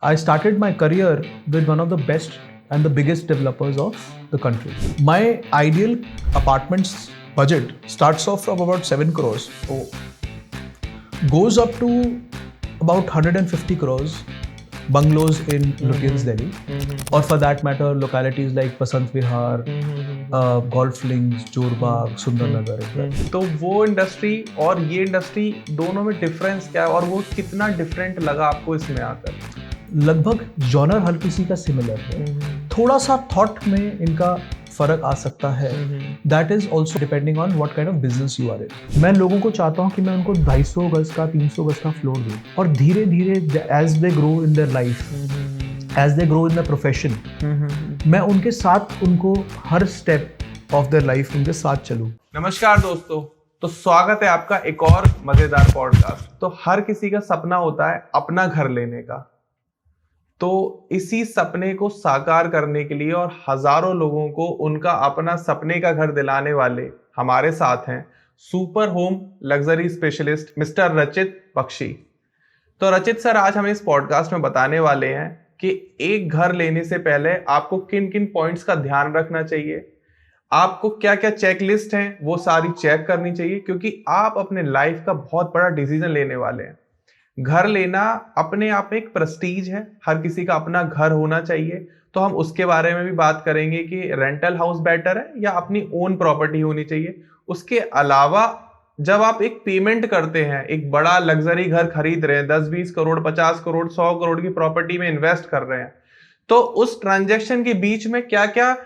I started my career with one of the best and the biggest developers of the country. My ideal apartment's budget starts off from about 7 crores, goes up to about 150 crores, bungalows in Lutyens, Delhi, or for that matter, localities like Basant Vihar, Golf Links, Jorbagh, Sundarnagar. तो वो industry और ये industry दोनों में difference क्या है और वो कितना डिफरेंट लगा आपको इसमें आकर? लगभग जॉनर हर किसी का सिमिलर है, थोड़ा सा थॉट में इनका फर्क आ सकता है. That is also depending on what kind of business you are in. मैं लोगों को चाहता हूँ कि मैं उनको 250 गज का 300 गज का फ्लोर दूँ और धीरे धीरे as they grow in their life, as they grow in the profession, मैं उनके साथ उनको हर स्टेप ऑफ देयर लाइफ उनके साथ चलूँ. नमस्कार दोस्तों, तो स्वागत है आपका एक और मजेदार पॉडकास्ट. तो हर किसी का सपना होता है अपना घर लेने का. तो इसी सपने को साकार करने के लिए और हजारों लोगों को उनका अपना सपने का घर दिलाने वाले हमारे साथ हैं super home luxury specialist mister रचित बख्शी. तो रचित सर आज हमें इस पॉडकास्ट में बताने वाले हैं कि एक घर लेने से पहले आपको किन किन पॉइंट्स का ध्यान रखना चाहिए, आपको क्या क्या चेकलिस्ट हैं वो सारी चेक करनी चाहिए, क्योंकि आप अपने लाइफ का बहुत बड़ा डिसीजन लेने वाले हैं. घर लेना अपने आप में एक प्रेस्टीज है, हर किसी का अपना घर होना चाहिए. तो हम उसके बारे में भी बात करेंगे कि रेंटल हाउस बेटर है या अपनी ओन प्रॉपर्टी होनी चाहिए. उसके अलावा जब आप एक पेमेंट करते हैं, एक बड़ा लग्जरी घर खरीद रहे हैं, 10-20 करोड़ 50 करोड़ 100 करोड़ की प्रॉपर्टी में इन्वेस्ट कर रहे हैं, तो उस ट्रांजैक्शन के बीच में क्या क्या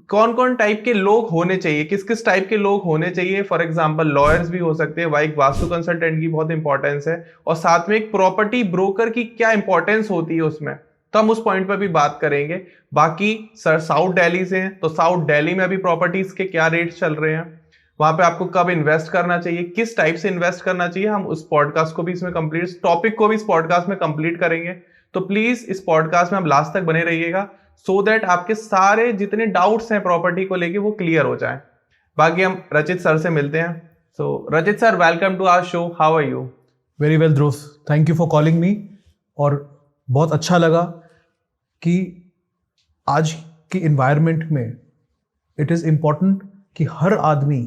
कौन कौन टाइप के लोग होने चाहिए, किस किस टाइप के लोग होने चाहिए. फॉर एग्जांपल लॉयर्स भी हो सकते हैं, एक वास्तु कंसल्टेंट की बहुत इंपॉर्टेंस है, और साथ में एक प्रॉपर्टी ब्रोकर की क्या इंपॉर्टेंस होती है उसमें. तो हम उस पॉइंट पर भी बात करेंगे. बाकी सर साउथ दिल्ली से हैं, तो साउथ दिल्ली में अभी प्रॉपर्टीज के क्या रेट्स चल रहे हैं, वहां पे आपको कब इन्वेस्ट करना चाहिए, किस टाइप से इन्वेस्ट करना चाहिए, हम उस पॉडकास्ट को भी इसमें कंप्लीट, टॉपिक को भी इस पॉडकास्ट में कंप्लीट करेंगे. तो प्लीज इस पॉडकास्ट में आप लास्ट तक बने रहिएगा सो दैट आपके सारे जितने डाउट्स हैं प्रॉपर्टी को लेके वो क्लियर हो जाए. बाकी हम रचित सर से मिलते हैं. So Rachit sir, welcome to our show. How are you? Very well Dhruv, thank you for calling me. और बहुत अच्छा लगा कि आज की इन्वायरमेंट में इट इज़ इम्पॉर्टेंट कि हर आदमी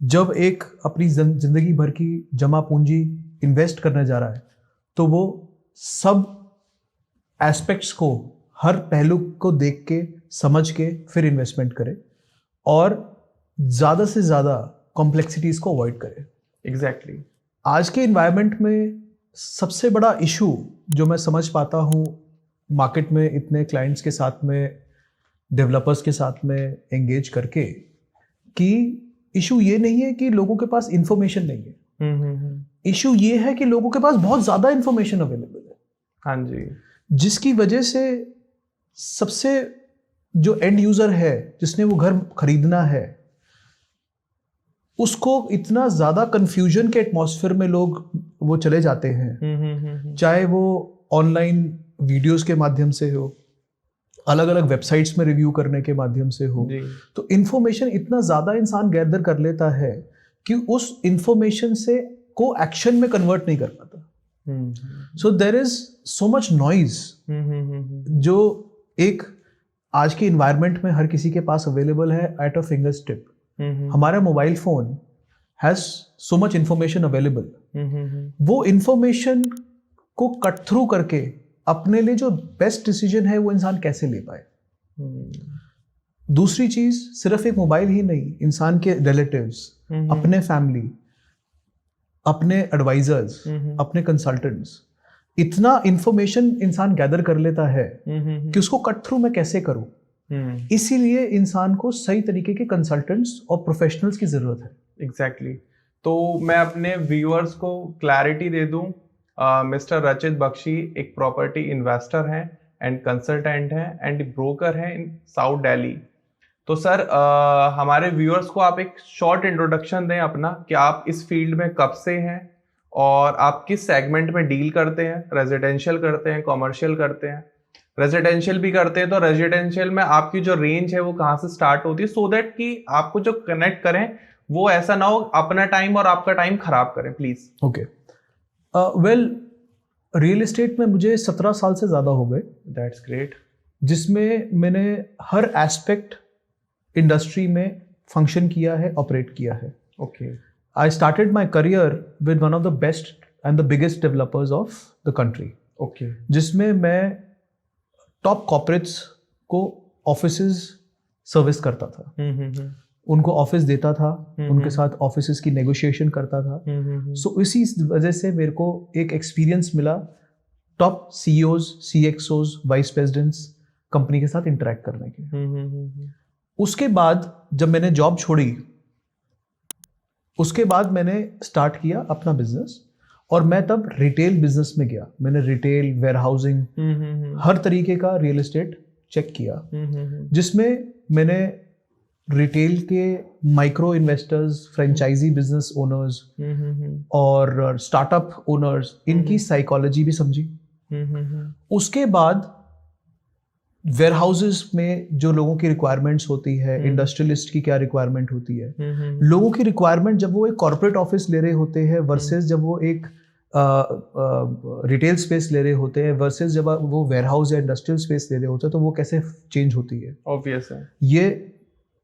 जब एक अपनी जिंदगी भर की जमा पूंजी इन्वेस्ट करने जा रहा है तो वो सब एस्पेक्ट्स को, हर पहलू को देख के समझ के फिर इन्वेस्टमेंट करे और ज़्यादा से ज़्यादा कॉम्प्लेक्सिटीज़ को अवॉइड करे. एग्जैक्टली. आज के इन्वायरमेंट में सबसे बड़ा इशू जो मैं समझ पाता हूँ मार्केट में इतने क्लाइंट्स के साथ में, डेवलपर्स के साथ में एंगेज करके, कि इशू ये नहीं है कि लोगों के पास इंफॉर्मेशन नहीं है. इशू ये है कि लोगों के पास बहुत ज़्यादा इंफॉर्मेशन अवेलेबल है. हाँ जी. जिसकी वजह से सबसे जो एंड यूजर है जिसने वो घर खरीदना है उसको इतना ज्यादा कंफ्यूजन के एटमॉस्फेयर में लोग वो चले जाते हैं. चाहे वो ऑनलाइन वीडियोस के माध्यम से हो, अलग अलग वेबसाइट्स में रिव्यू करने के माध्यम से हो, तो इंफॉर्मेशन इतना ज्यादा इंसान गैदर कर लेता है कि उस इंफॉर्मेशन से को एक्शन में कन्वर्ट नहीं कर पाता. So there is so much noise जो एक आज के इन्वायरमेंट में हर किसी के पास अवेलेबल है एट अ फिंगर्स टिप. हमारा mobile phone has so much information available. वो इंफॉर्मेशन को कट थ्रू करके अपने लिए जो बेस्ट डिसीजन है वो इंसान कैसे ले पाए. दूसरी चीज, सिर्फ एक मोबाइल ही नहीं, इंसान के रिलेटिव्स, अपने फैमिली, अपने एडवाइजर्स, अपने कंसल्टेंट्स, इतना इंफॉर्मेशन इंसान गैदर कर लेता है कि उसको कट थ्रू मैं कैसे करूं. इसीलिए इंसान को सही तरीके के कंसल्टेंट्स और प्रोफेशनल्स की जरूरत है. एग्जैक्टली. तो मैं अपने व्यूअर्स को क्लैरिटी दे दूं, मिस्टर रचित बख्शी एक प्रॉपर्टी इन्वेस्टर हैं एंड कंसल्टेंट हैं एंड ब्रोकर हैं इन साउथ दिल्ली. तो सर हमारे व्यूअर्स को आप एक शॉर्ट इंट्रोडक्शन दें अपना, कि आप इस फील्ड में कब से हैं और आप किस सेगमेंट में डील करते हैं. रेजिडेंशियल करते हैं, कॉमर्शियल करते हैं? रेजिडेंशियल भी करते हैं, तो रेजिडेंशियल में आपकी जो रेंज है वो कहाँ से स्टार्ट होती है, सो दैट कि आपको जो कनेक्ट करें वो ऐसा ना हो अपना टाइम और आपका टाइम खराब करें please. Okay, well real estate में मुझे 17 साल से ज़्यादा हो गए, दैट्स ग्रेट, जिसमें मैंने हर एस्पेक्ट इंडस्ट्री में फंक्शन किया है, ऑपरेट किया है. Okay. I started my career with one of the best and the biggest developers of the country. Okay. जिसमें मैं टॉप कॉर्पोरेट्स को ऑफिसेज सर्विस करता था, उनको ऑफिस देता था, उनके साथ ऑफिसेज की नेगोशिएशन करता था. सो इसी वजह से मेरे को एक एक्सपीरियंस मिला top CEOs, CXOs, vice presidents company के साथ इंटरेक्ट करने के. उसके बाद जब मैंने जॉब छोड़ी, उसके बाद मैंने स्टार्ट किया अपना बिजनेस, और मैं तब रिटेल बिजनेस में गया. मैंने रिटेल, वेयरहाउसिंग, हर तरीके का रियल एस्टेट चेक किया, जिसमें मैंने रिटेल के micro investors, franchise business owners और स्टार्टअप ओनर्स, इनकी साइकोलॉजी भी समझी. उसके बाद वेयरहाउसेस में जो लोगों की रिक्वायरमेंट्स होती है, इंडस्ट्रियलिस्ट की क्या रिक्वायरमेंट होती है, लोगों की रिक्वायरमेंट जब वो एक कॉर्पोरेट ऑफिस ले रहे होते हैं वर्सेस जब वो एक रिटेल स्पेस ले रहे होते हैं वर्सेस जब वो वेयरहाउस या इंडस्ट्रियल स्पेस ले रहे होते हैं, तो वो कैसे चेंज होती है. ऑब्वियस है. ये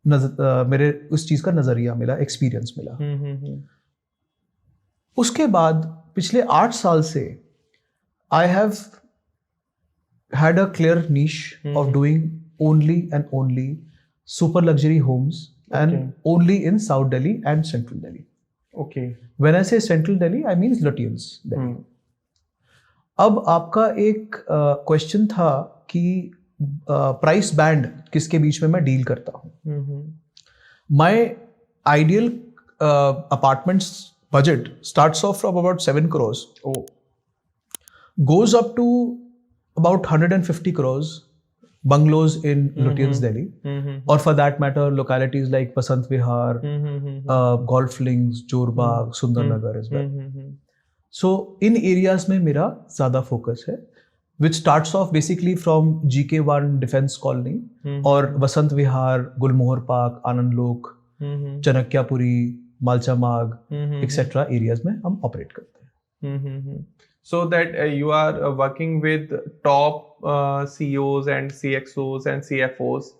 मेरे उस चीज़ का नज़रिया मिला, एक्सपीरियंस मिला. उसके बाद पिछले 8 साल से I have had a clear niche of doing only and only super luxury homes and only in South Delhi and Central Delhi. Okay. When I say Central Delhi, I mean Lutyens Delhi. अब आपका एक question था कि price band किसके बीच में मैं deal करता हूँ. My ideal apartments budget starts off from about 7 crores. Goes up to about 150 crores, bungalows in Lutyens Delhi, or for that matter localities like Basant Vihar, Golf Links, Jorbagh, Sundarnagar as well. So in areas में मेरा ज़्यादा focus है, which starts off basically from GK1 Defense Colony और Basant Vihar, Gulmohar Park, Anand Lok, Chanakyapuri, Malcha Marg, etc. areas में हम operate करते हैं. So that you are working with top CEOs and CXOs and CFOs,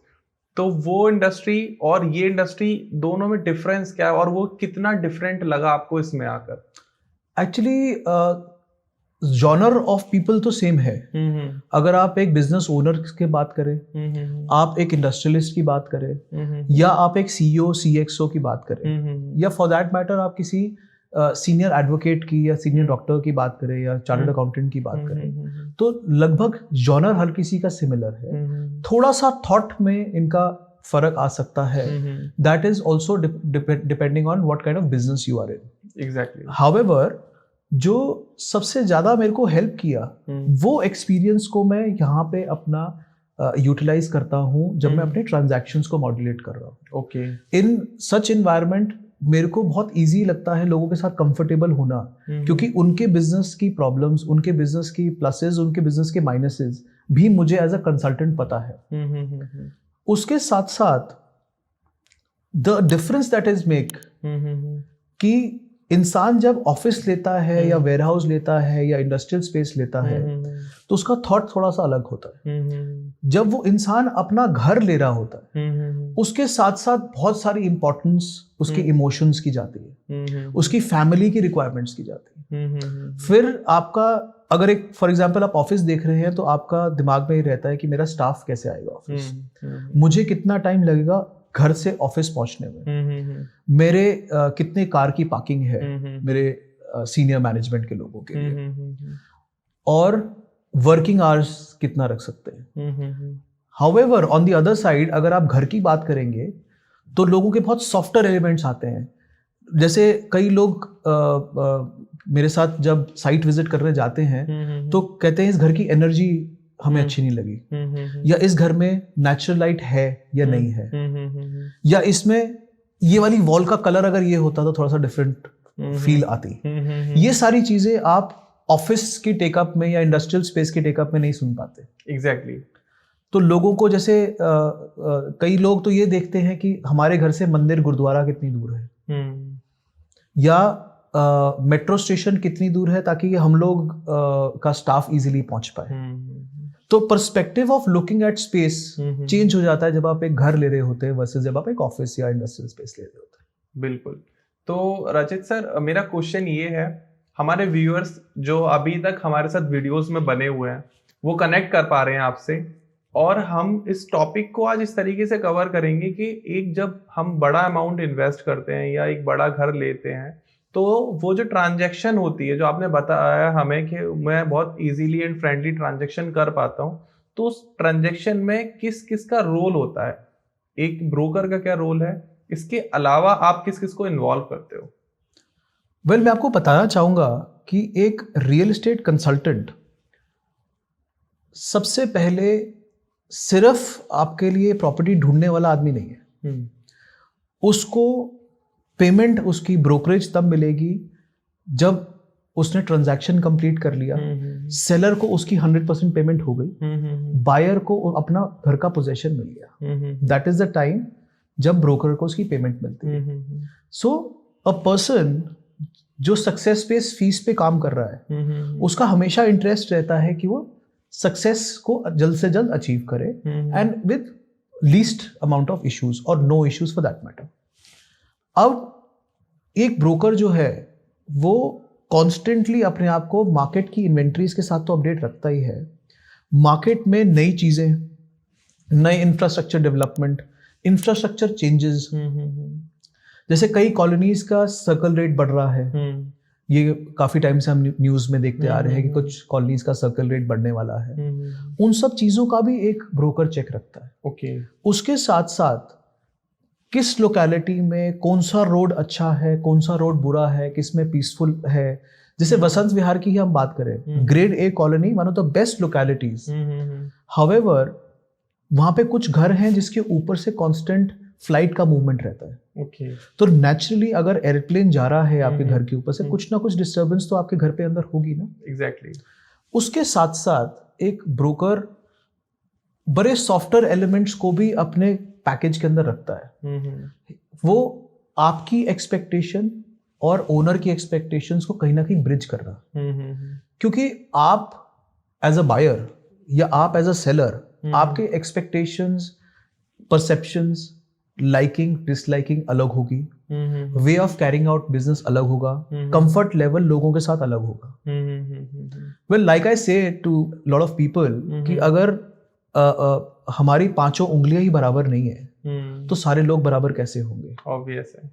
तो वो industry और ये industry दोनों में डिफरेंस क्या है और वो कितना डिफरेंट लगा आपको इसमें आकर? एक्चुअली जॉनर ऑफ पीपल तो सेम है. अगर आप एक बिजनेस ओनर की बात करें, आप एक इंडस्ट्रियलिस्ट की बात करें, या आप एक CEO, CXO की बात करें, या फॉर दैट मैटर आप किसी सीनियर एडवोकेट की या सीनियर डॉक्टर की बात करें या चार्टर्ड अकाउंटेंट की बात करें, तो लगभग जॉनर हर किसी का सिमिलर है. थोड़ा सा थॉट में इनका फर्क आ सकता है. That is also depending on what kind of business you are in. Exactly. However जो सबसे ज्यादा मेरे को हेल्प किया, वो एक्सपीरियंस को मैं यहाँ पे अपना यूटिलाइज करता हूँ जब मैं अपने ट्रांजैक्शंस को मॉड्यूलेट कर रहा हूँ. ओके. इन सच एनवायरनमेंट मेरे को बहुत इजी लगता है लोगों के साथ कंफर्टेबल होना, क्योंकि उनके बिजनेस की प्रॉब्लम्स, उनके बिजनेस की प्लसेस, उनके बिजनेस के माइनसेस भी मुझे एज अ कंसल्टेंट पता है. उसके साथ साथ the difference that is make कि इंसान जब ऑफिस लेता है या वेयरहाउस लेता है या इंडस्ट्रियल स्पेस लेता है, तो उसका थॉट थोड़ा सा अलग होता है. जब वो इंसान अपना घर ले रहा होता है, उसके साथ साथ बहुत सारी इंपॉर्टेंस उसके इमोशंस की जाती है, उसकी फैमिली की रिक्वायरमेंट्स की जाती है. फिर आपका अगर एक फॉर एग्जांपल आप ऑफिस देख रहे हैं, तो आपका दिमाग में ये रहता है कि मेरा स्टाफ कैसे आएगा ऑफिस, मुझे कितना टाइम लगेगा घर से ऑफिस पहुंचने में, मेरे कितने कार की पार्किंग है मेरे सीनियर मैनेजमेंट के लोगों के लिए, और वर्किंग आवर्स कितना रख सकते हैं. However on the other side अगर आप घर की बात करेंगे, तो लोगों के बहुत सॉफ्टवेयर एलिमेंट्स आते हैं. जैसे कई लोग मेरे साथ जब साइट विजिट करने जाते हैं, तो कहते हैं इस घर की एनर्जी हमें अच्छी नहीं लगी, या इस घर में नेचुरल लाइट है या नहीं है, या इसमें ये वाली वॉल का कलर अगर ये होता तो थोड़ा सा डिफरेंट फील आती. ये सारी चीजें आप ऑफिस की टेकअप में या इंडस्ट्रियल स्पेस के टेकअप में नहीं सुन पाते. एग्जैक्टली. तो लोगों को जैसे कई लोग तो ये देखते हैं कि हमारे घर से मंदिर गुरुद्वारा कितनी दूर है, या मेट्रो स्टेशन कितनी दूर है ताकि हम लोग का स्टाफ इजीली पहुंच पाए। तो perspective of looking at space change हो जाता है जब आप एक घर ले रहे होते हैं वर्सेस जब आप एक ऑफिस या इंडस्ट्रियल स्पेस ले रहे होते हैं। बिल्कुल। तो रचित सर, मेरा क्वेश्चन ये है, हमारे व्यूअर्स जो अभी तक हमारे साथ वीडियोस में बने हुए हैं वो कनेक्ट कर पा रहे हैं आपसे, और हम इस टॉपिक को आज इस तरीके से कवर करेंगे कि एक जब हम बड़ा अमाउंट इन्वेस्ट करते हैं या एक बड़ा घर लेते हैं तो वो जो ट्रांजैक्शन होती है, जो आपने बताया हमें कि मैं बहुत इजीली एंड फ्रेंडली ट्रांजैक्शन कर पाता हूँ, तो उस ट्रांजैक्शन में किस किस का रोल होता है, एक ब्रोकर का क्या रोल है, इसके अलावा आप किस किस को इन्वॉल्व करते हो? वेल, मैं आपको बताना चाहूंगा कि एक रियल एस्टेट कंसल्टेंट सबसे पहले सिर्फ आपके लिए प्रॉपर्टी ढूंढने वाला आदमी नहीं है। उसको पेमेंट, उसकी ब्रोकरेज तब मिलेगी जब उसने ट्रांजैक्शन कंप्लीट कर लिया, सेलर को उसकी 100% पेमेंट हो गई, बायर को अपना घर का पोजेशन मिल गया, दैट इज द टाइम जब ब्रोकर को उसकी पेमेंट मिलती है। सो अ पर्सन जो सक्सेस बेस्ड फीस पे काम कर रहा है उसका हमेशा इंटरेस्ट रहता है कि वो सक्सेस को जल्द से जल्द अचीव करे and with least amount of issues और no issues for that matter. अब एक ब्रोकर जो है वो कॉन्स्टेंटली अपने आप को मार्केट की इन्वेंट्रीज के साथ तो अपडेट रखता ही है। मार्केट में नई चीजें, नए इंफ्रास्ट्रक्चर डेवलपमेंट, इंफ्रास्ट्रक्चर चेंजेस, जैसे कई कॉलोनीज का सर्कल रेट बढ़ रहा है, ये काफी टाइम से हम न्यूज में देखते आ रहे हैं कि कुछ कॉलोनीज का सर्कल रेट बढ़ने वाला है। उन सब चीजों का भी एक ब्रोकर चेक रखता है। ओके। उसके साथ साथ किस लोकेलिटी में कौन सा रोड अच्छा है, कौन सा रोड बुरा है, किस में पीसफुल है। जैसे वसंत विहार की ही हम बात करें, grade A colony, one of the best localities. However वहां पे कुछ घर हैं जिसके ऊपर से कांस्टेंट फ्लाइट का मूवमेंट रहता है। ओके। तो नेचुरली अगर एयरप्लेन जा रहा है आपके घर के ऊपर से, कुछ ना कुछ डिस्टर्बेंस तो आपके घर पे अंदर होगी ना। एग्जैक्टली। उसके साथ साथ एक ब्रोकर बड़े सॉफ्टवेयर एलिमेंट्स को भी अपने पैकेज के अंदर रखता है। वो आपकी एक्सपेक्टेशन और ओनर की एक्सपेक्टेशंस को कहीं ना कहीं ब्रिज कर रहा है, क्योंकि आप एज अ बायर या आप एज अ सेलर, आपके एक्सपेक्टेशंस, परसेप्शंस, लाइकिंग डिसलाइकिंग अलग होगी, way of carrying out business अलग होगा, कंफर्ट लेवल लोगों के साथ अलग होगा। वेल, लाइक आई से टू लॉट ऑफ पीपल कि अगर हमारी पांचों उंगलियां ही बराबर नहीं है तो सारे लोग बराबर कैसे होंगे? ऑब्वियस है।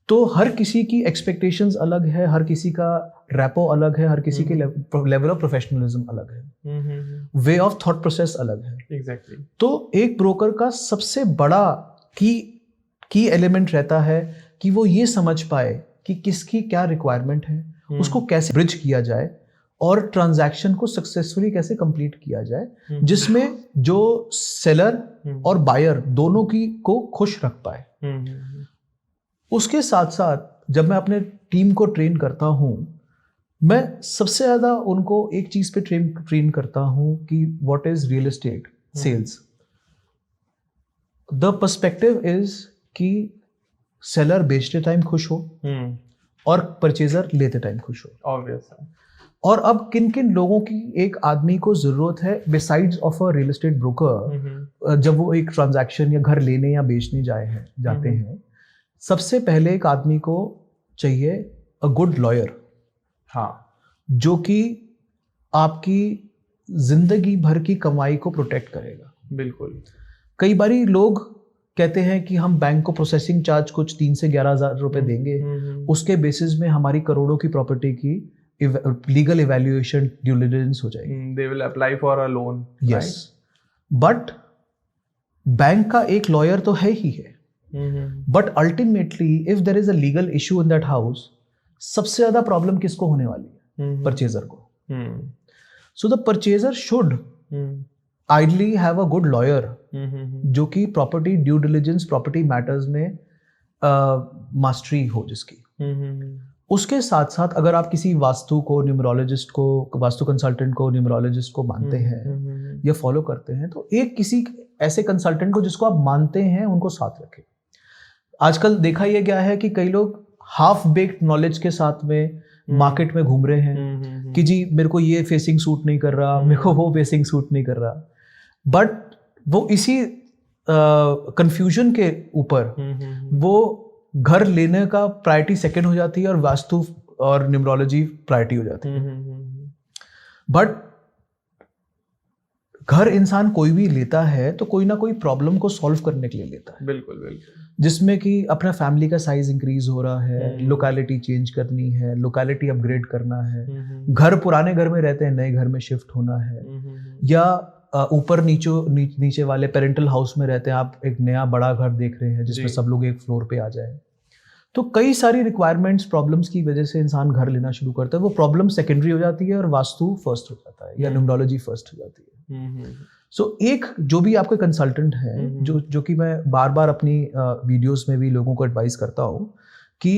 तो हर किसी की एक्सपेक्टेशंस अलग है, हर किसी का रैपो अलग है, हर किसी के लेवल ऑफ प्रोफेशनलिज्म अलग है, वे ऑफ थॉट प्रोसेस अलग है। एग्जैक्टली। तो एक ब्रोकर का सबसे बड़ा की एलिमेंट रहता है कि वो ये समझ पाए कि किसकी क्या रिक्वायरमेंट है, उसको कैसे ब्रिज किया जाए और ट्रांजैक्शन को सक्सेसफुली कैसे कंप्लीट किया जाए, जिसमें जो सेलर और बायर दोनों की को खुश रख पाए। उसके साथ साथ जब मैं अपने टीम को ट्रेन करता हूँ, मैं सबसे ज़्यादा उनको एक चीज़ पे ट्रेन करता हूँ कि what is real estate sales. The perspective is कि सेलर बेचते टाइम खुश हो और परचेजर लेते टाइम खुश हो। ऑब्वियस है। और अब किन किन लोगों की एक आदमी को जरूरत है besides of a real estate broker, जब वो एक ट्रांजैक्शन या घर लेने या बेचने जाते हैं, सबसे पहले एक आदमी को चाहिए अ गुड लॉयर। हाँ। जो कि आपकी जिंदगी भर की कमाई को प्रोटेक्ट करेगा। बिल्कुल। कई बारी लोग कहते हैं कि हम बैंक को प्रोसेसिंग चार्ज कुछ 3 से 11,000 रुपए देंगे, उसके बेसिस में हमारी करोड़ों की प्रॉपर्टी की लीगल इवैल्यूएशन, ड्यू डिलिजेंस हो जाएगी। They will apply for a loan. Yes, but bank का एक लॉयर तो है ही है, but ultimately if there is a legal issue in that house, सबसे ज्यादा प्रॉब्लम किसको होने वाली है? परचेजर को। So the purchaser should ideally have a good lawyer जो कि property due diligence, property matters में मास्टरी हो जिसकी। उसके साथ साथ अगर आप किसी वास्तु को, न्यूमरोलॉजिस्ट को, वास्तु कंसल्टेंट को, न्यूमरोलॉजिस्ट को मानते हैं या फॉलो करते हैं, तो एक किसी ऐसे कंसल्टेंट को जिसको आप मानते हैं उनको साथ रखें। आजकल देखा यह गया है कि कई लोग हाफ बेक्ड नॉलेज के साथ में मार्केट में घूम रहे हैं कि जी मेरे को ये फेसिंग सूट नहीं कर रहा, मेरे को वो फेसिंग सूट नहीं कर रहा, बट वो इसी कंफ्यूजन के ऊपर वो घर लेने का प्रायोरिटी सेकंड हो जाती है और वास्तु और न्यूमरोलॉजी प्रायोरिटी हो जाती है। बट घर इंसान कोई भी लेता है तो कोई ना कोई प्रॉब्लम को सॉल्व करने के लिए लेता है। बिल्कुल बिल्कुल। जिसमें कि अपना फैमिली का साइज इंक्रीज हो रहा है, लोकेलिटी चेंज करनी है, लोकेलिटी अपग्रेड करना है, घर पुराने घर में रहते हैं नए घर में शिफ्ट होना है, या ऊपर नीचे वाले पेरेंटल हाउस में रहते हैं, आप एक नया बड़ा घर देख रहे हैं जिसमें सब लोग एक फ्लोर पे आ जाए। तो कई सारी रिक्वायरमेंट्स प्रॉब्लम्स की वजह से इंसान घर लेना शुरू करता है। वो प्रॉब्लम सेकेंडरी हो जाती है और वास्तु फर्स्ट हो जाता है या न्यूमरोलॉजी फर्स्ट हो जाती है। सो एक जो भी आपके कंसल्टेंट है, जो कि मैं बार बार अपनी वीडियोस में भी लोगों को एडवाइस करता हूँ कि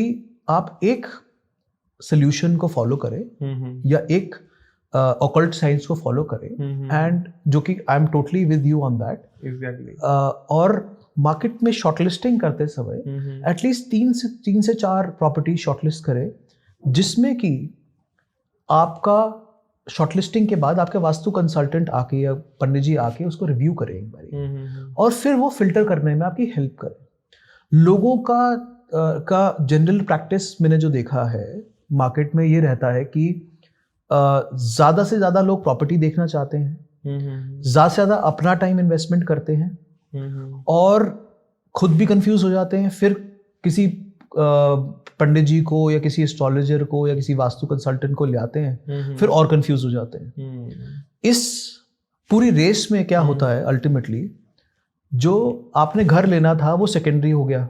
आप एक सोल्यूशन को फॉलो करें या एक ऑकल्ट साइंस को फॉलो करें, एंड जो कि I am totally with you on that. Exactly. और मार्केट में शॉर्टलिस्टिंग करते समय एटलीस्ट 3 से 4 प्रॉपर्टी शॉर्टलिस्ट करें, जिसमें कि आपका शॉर्टलिस्टिंग के बाद आपके वास्तु कंसल्टेंट आके या पंडित जी आके उसको रिव्यू करें एक बारी, और फिर वो फिल्टर करने में आपकी हेल्प करें। लोगों का जनरल प्रैक्टिस मैंने जो देखा है मार्केट में ये रहता है कि ज़्यादा से ज़्यादा लोग प्रॉपर्टी देखना चाहते हैं, ज़्यादा से ज़्यादा अपना टाइम इन्वेस्टमेंट करते हैं और खुद भी कंफ्यूज हो जाते हैं, फिर किसी पंडित जी को या किसी एस्ट्रोलॉजर को या किसी वास्तु कंसल्टेंट को ले आते हैं, फिर और कंफ्यूज हो जाते हैं। इस पूरी रेस में क्या होता है अल्टीमेटली, जो आपने घर लेना था वो सेकेंडरी हो गया।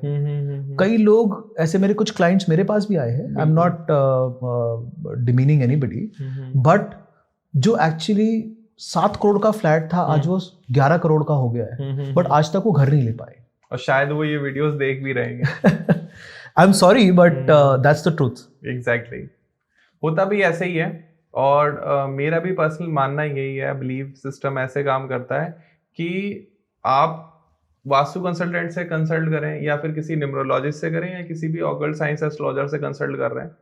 कई लोग ऐसे, मेरे कुछ क्लाइंट्स मेरे पास भी आए हैं, I am not demeaning anybody, but जो एक्चुअली 7 करोड़ का फ्लैट था आज वो 11 करोड़ का हो गया है, बट आज तक वो घर नहीं ले पाए। और शायद वो ये वीडियोस देख भी रहेंगे। I am sorry but that's the truth. Exactly. होता भी ऐसे ही है, और मेरा भी पर्सनल मानना यही है, बिलीव सिस्टम ऐसे काम करता है कि आप वास्तु कंसल्टेंट से कंसल्ट करें या फिर किसी न्यूमरोलॉजिस्ट से करें या किसी भी ऑकल्ट साइंस एस्ट्रोलॉजर से कंसल्ट कर रहे हैं,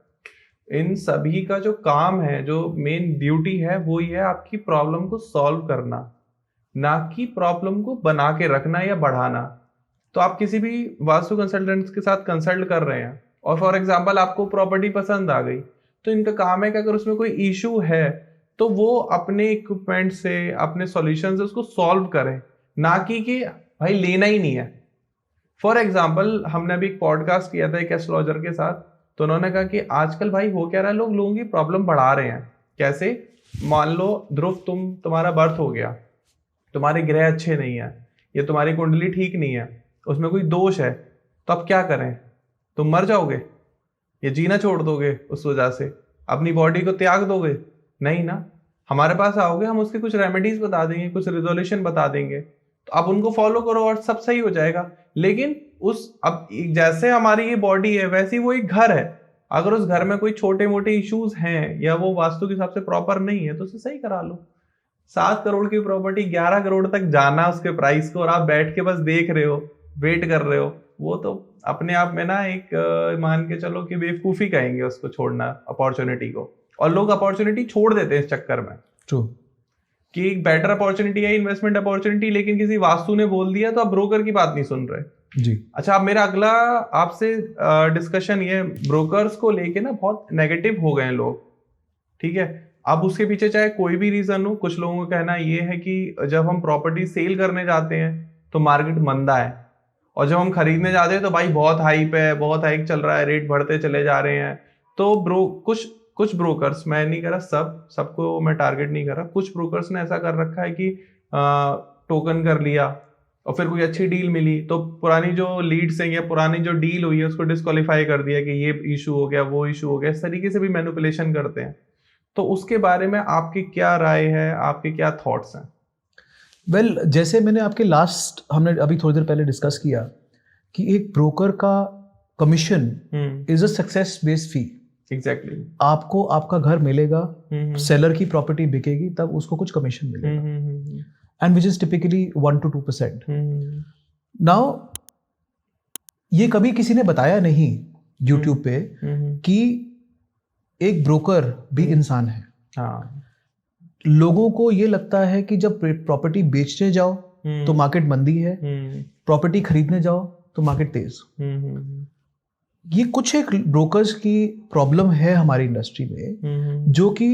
इन सभी का जो काम है, जो मेन ड्यूटी है, वो ये है आपकी प्रॉब्लम को सॉल्व करना, ना कि प्रॉब्लम को बना के रखना या बढ़ाना। तो आप किसी भी वास्तु कंसल्टेंट्स के साथ कंसल्ट कर रहे हैं और फॉर एग्जांपल आपको प्रॉपर्टी पसंद आ गई, तो इनका काम है कि अगर उसमें कोई इशू है तो वो अपने इक्विपमेंट से, अपने सॉल्यूशन से उसको सॉल्व करें, ना कि भाई लेना ही नहीं है। फॉर एग्जांपल हमने अभी एक पॉडकास्ट किया था एक एस्ट्रोलॉजर के साथ, तो उन्होंने कहा कि आजकल भाई हो क्या रहा है, लोगों की प्रॉब्लम बढ़ा रहे हैं। कैसे? मान लो ध्रुव, तुम्हारा बर्थ हो गया, तुम्हारे ग्रह अच्छे नहीं है या तुम्हारी कुंडली ठीक नहीं है, उसमें कोई दोष है, तो अब क्या करें? तुम मर जाओगे या जीना छोड़ दोगे उस वजह से? अपनी बॉडी को त्याग दोगे? नहीं ना, हमारे पास आओगे, हम उसके कुछ रेमेडीज बता देंगे, कुछ रिजोल्यूशन बता देंगे, तो आप उनको फॉलो करो और सब सही हो जाएगा। लेकिन अब जैसे हमारी ये बॉडी है वैसी वो एक घर है, अगर उस घर में कोई छोटे मोटे इश्यूज हैं या वो वास्तु के हिसाब से प्रॉपर नहीं है तो उसे सही करा लो। 7 करोड़ की प्रॉपर्टी 11 करोड़ तक जाना उसके प्राइस को, और आप बैठ के बस देख रहे हो, वेट कर रहे हो, वो तो अपने आप में ना एक मान के चलो कि बेवकूफी कहेंगे उसको, छोड़ना अपॉर्चुनिटी को। और लोग अपॉर्चुनिटी छोड़ देते हैं इस चक्कर में। ट्रू। कि एक बेटर अपॉर्चुनिटी है, इन्वेस्टमेंट अपॉर्चुनिटी, लेकिन किसी वास्तु ने बोल दिया तो आप ब्रोकर की बात नहीं सुन रहे जी। अच्छा, अब मेरा अगला आपसे डिस्कशन ये, ब्रोकर्स को लेके ना बहुत नेगेटिव हो गए हैं लोग, ठीक है। अब उसके पीछे चाहे कोई भी रीजन हो, कुछ लोगों का कहना ये है कि जब हम प्रॉपर्टी सेल करने जाते हैं तो मार्केट मंदा है, और जब हम खरीदने जाते हैं तो भाई बहुत हाइप है, बहुत हाइक चल रहा है, रेट बढ़ते चले जा रहे हैं। तो कुछ ब्रोकर्स, मैं नहीं कर रहा सबको मैं टारगेट नहीं कर रहा, कुछ ब्रोकर्स ने ऐसा कर रखा है कि टोकन कर लिया और फिर कोई अच्छी डील मिली तो पुरानी जो लीड्स हैं या पुरानी जो डील हुई है उसको डिस्क्वालीफाई कर दिया कि ये इशू हो गया, वो इशू हो गया। इस तरीके से भी मैनिपुलेशन करते हैं। तो उसके बारे में आपकी क्या राय है, आपके क्या थॉट्स हैं? वेल, जैसे मैंने हमने अभी थोड़ी देर पहले डिस्कस किया कि एक ब्रोकर का commission is a success based fee. Exactly. आपको आपका घर मिलेगा, सेलर की प्रॉपर्टी बिकेगी, तब उसको कुछ कमीशन मिलेगा, and which is typically 1 to 2%। Now ये कभी किसी ने बताया नहीं YouTube पे कि एक ब्रोकर भी इंसान है। हाँ, लोगों को ये लगता है कि जब प्रॉपर्टी बेचने जाओ तो मार्केट मंदी है, प्रॉपर्टी खरीदने जाओ तो मार्केट तेज। ये कुछ एक ब्रोकर्स की प्रॉब्लम है हमारी इंडस्ट्री में, जो कि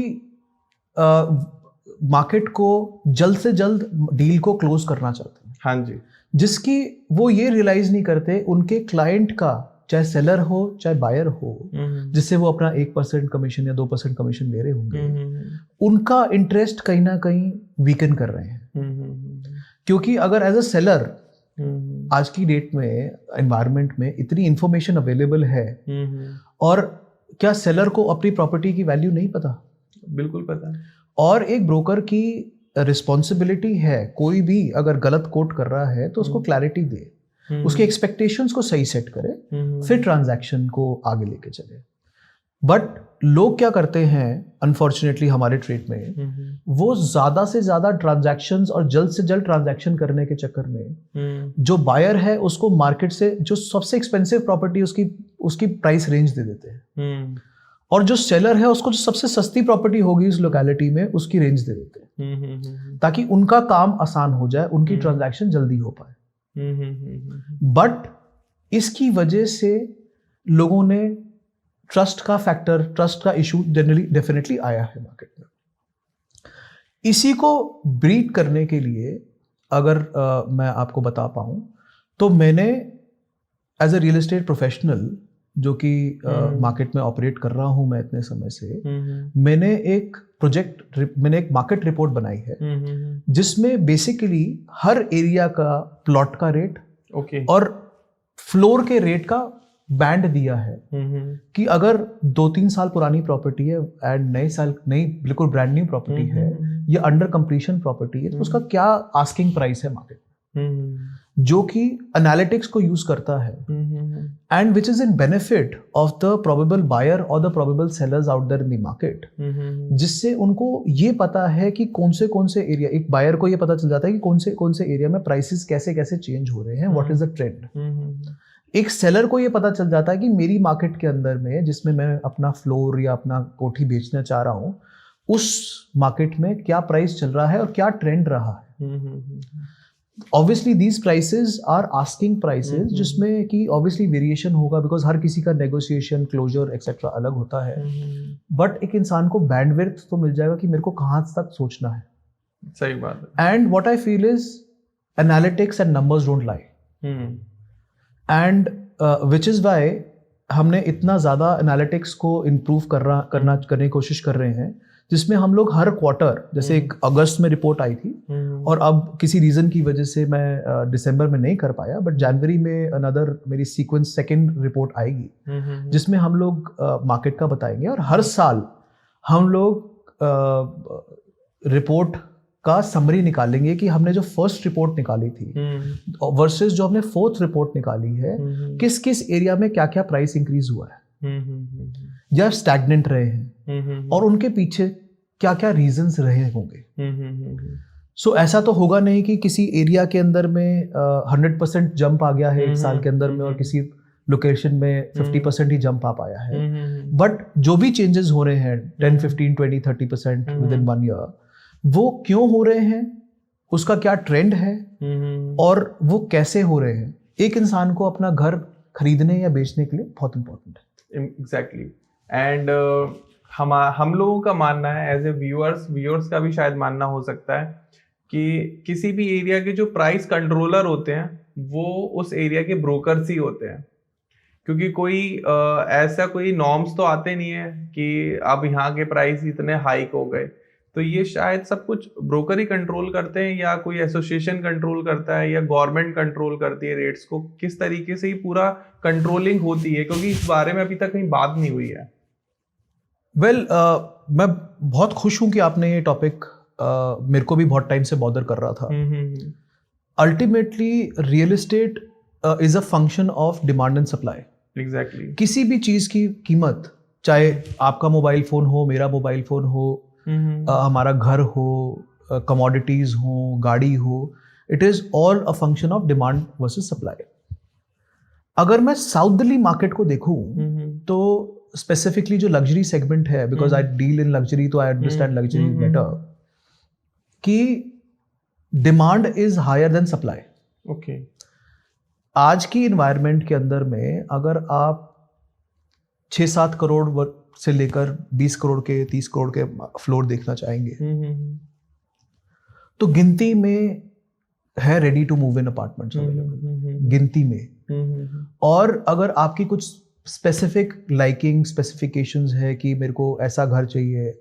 मार्केट को जल्द से जल्द डील को क्लोज करना चाहते हैं। हाँ जी, जिसकी वो ये रियलाइज नहीं करते उनके क्लाइंट का, चाहे सेलर हो चाहे बायर हो, जिससे वो अपना 1% कमीशन या 2% कमीशन ले रहे होंगे, उनका इंटरेस्ट कहीं ना कहीं वीकन कर रहे हैं। क्योंकि अगर एज अ सेलर आज की डेट में एनवायरनमेंट में इतनी इंफॉर्मेशन अवेलेबल है, और क्या सेलर को अपनी प्रॉपर्टी की वैल्यू नहीं पता? बिल्कुल पता है। और एक ब्रोकर की रिस्पॉन्सिबिलिटी है, कोई भी अगर गलत कोट कर रहा है तो उसको क्लैरिटी दे, उसके एक्सपेक्टेशंस को सही सेट करे, फिर ट्रांजैक्शन को आगे लेके चले। बट लोग क्या करते हैं अनफॉर्चुनेटली हमारे ट्रेड में, वो ज्यादा से ज्यादा ट्रांजैक्शंस और जल्द से जल्द ट्रांजैक्शन करने के चक्कर में जो बायर है उसको मार्केट से जो सबसे एक्सपेंसिव प्रॉपर्टी उसकी प्राइस रेंज दे देते हैं, और जो सेलर है उसको जो सबसे सस्ती प्रॉपर्टी होगी उस लोकेलिटी में उसकी रेंज दे देते हैं, ताकि उनका काम आसान हो जाए, उनकी ट्रांजैक्शन जल्दी हो पाए। बट इसकी वजह से लोगों ने ट्रस्ट का इशू डेफिनेटली आया है मार्केट में। इसी को ब्रीड करने के लिए अगर मैं आपको बता पाऊं तो मैंने as a real estate professional जो कि मार्केट में ऑपरेट कर रहा हूं मैं इतने समय से, मैंने एक मार्केट रिपोर्ट बनाई है जिसमें बेसिकली हर एरिया का प्लॉट का रेट और फ्लोर के रेट का बैंड दिया है कि अगर 2-3 साल पुरानी प्रॉपर्टी है एंड नई बिल्कुल ब्रांड न्यू प्रॉपर्टी है या अंडर कंप्लीशन प्रॉपर्टी है तो उसका क्या आस्किंग प्राइस है मार्केट में, जो कि एनालिटिक्स को यूज करता है and which is in benefit of the probable buyer और the probable sellers out there in the market, जिससे उनको ये पता है कि कौन से एरिया, एक बायर को ये पता चल जाता है कि कौन से एरिया में प्राइसेस कैसे चेंज हो रहे हैं, व्हाट इज द ट्रेंड। एक सेलर को ये पता चल जाता है कि मेरी मार्केट के अंदर में जिसमें मैं अपना फ्लोर या अपना कोठी बेचना चाह रहा हूँ उस मार्केट में क्या प्राइस चल रहा है और क्या ट्रेंड रहा है। Obviously these prices are asking prices, जिसमें कि ऑब्वियसली वेरिएशन होगा बिकॉज हर किसी का नेगोशिएशन क्लोजर एक्सेट्रा अलग होता है, बट एक इंसान को बैंडविड्थ तो मिल जाएगा कि मेरे को कहाँ तक सोचना है। सही बात है। And what I feel is analytics and numbers don't lie, and which is why हमने इतना ज़्यादा एनालिटिक्स को इम्प्रूव करने की कोशिश कर रहे हैं, जिसमें हम लोग हर क्वार्टर, जैसे एक अगस्त में रिपोर्ट आई थी और अब किसी रीज़न की वजह से मैं दिसंबर में नहीं कर पाया, बट जनवरी में अनदर मेरी सीक्वेंस सेकेंड रिपोर्ट आएगी जिसमें हम लोग मार्केट का बताएंगे। और हर साल हम लोग रिपोर्ट का समरी निकालेंगे कि हमने जो फर्स्ट रिपोर्ट निकाली थी वर्सेस जो हमने फोर्थ रिपोर्ट निकाली है, किस किस एरिया में क्या क्या प्राइस इंक्रीज हुआ है या स्टैग्नेंट रहे हैं और उनके पीछे क्या क्या रीजंस रहे होंगे। सो ऐसा तो होगा नहीं कि किसी एरिया के अंदर में 100% जंप आ गया है एक साल के अंदर में और किसी लोकेशन में 50% ही जंप आ पाया है, बट जो भी चेंजेस हो रहे हैं 10, 15, 20, 30% विद इन 1 ईयर, वो क्यों हो रहे हैं, उसका क्या ट्रेंड है और वो कैसे हो रहे हैं, एक इंसान को अपना घर खरीदने या बेचने के लिए बहुत इंपॉर्टेंट है। एग्जैक्टली। एंड हम लोगों का मानना है एज ए व्यूअर्स का भी शायद मानना हो सकता है कि किसी भी एरिया के जो प्राइस कंट्रोलर होते हैं वो उस एरिया के ब्रोकर्स ही होते हैं, क्योंकि कोई ऐसा कोई नॉर्म्स तो आते नहीं है कि अब यहाँ के प्राइस इतने हाइक हो गए, तो ये शायद सब कुछ ब्रोकर ही कंट्रोल करते हैं या कोई एसोसिएशन कंट्रोल करता है या गवर्नमेंट कंट्रोल करती है रेट्स को, किस तरीके से ही पूरा कंट्रोलिंग होती है, क्योंकि इस बारे में अभी तक कहीं बात नहीं हुई है। मैं बहुत खुश हूं कि आपने ये टॉपिक मेरे को भी बहुत टाइम से बॉदर कर रहा था। Ultimately real estate is a function of demand and supply. Exactly. किसी भी चीज की कीमत, चाहे आपका मोबाइल फोन हो, मेरा मोबाइल फोन हो, हमारा घर हो, कमोडिटीज हो, गाड़ी हो, it is all a function of demand versus supply. अगर मैं साउथ दिल्ली मार्केट को देखूं तो स्पेसिफिकली जो लग्जरी सेगमेंट है, because I deal in luxury तो आई अंडरस्टैंड लग्जरी बेटर, कि demand is higher than supply. Okay. आज की इन्वायरमेंट के अंदर में अगर आप 6-7 करोड़ से लेकर 20 करोड़ के 30 करोड़ के फ्लोर देखना चाहेंगे तो गिनती में है ready to move in apartments available, गिनती में। और अगर आपकी कुछ स्पेसिफिक लाइकिंग स्पेसिफिकेशंस है कि मेरे को ऐसा घर चाहिए,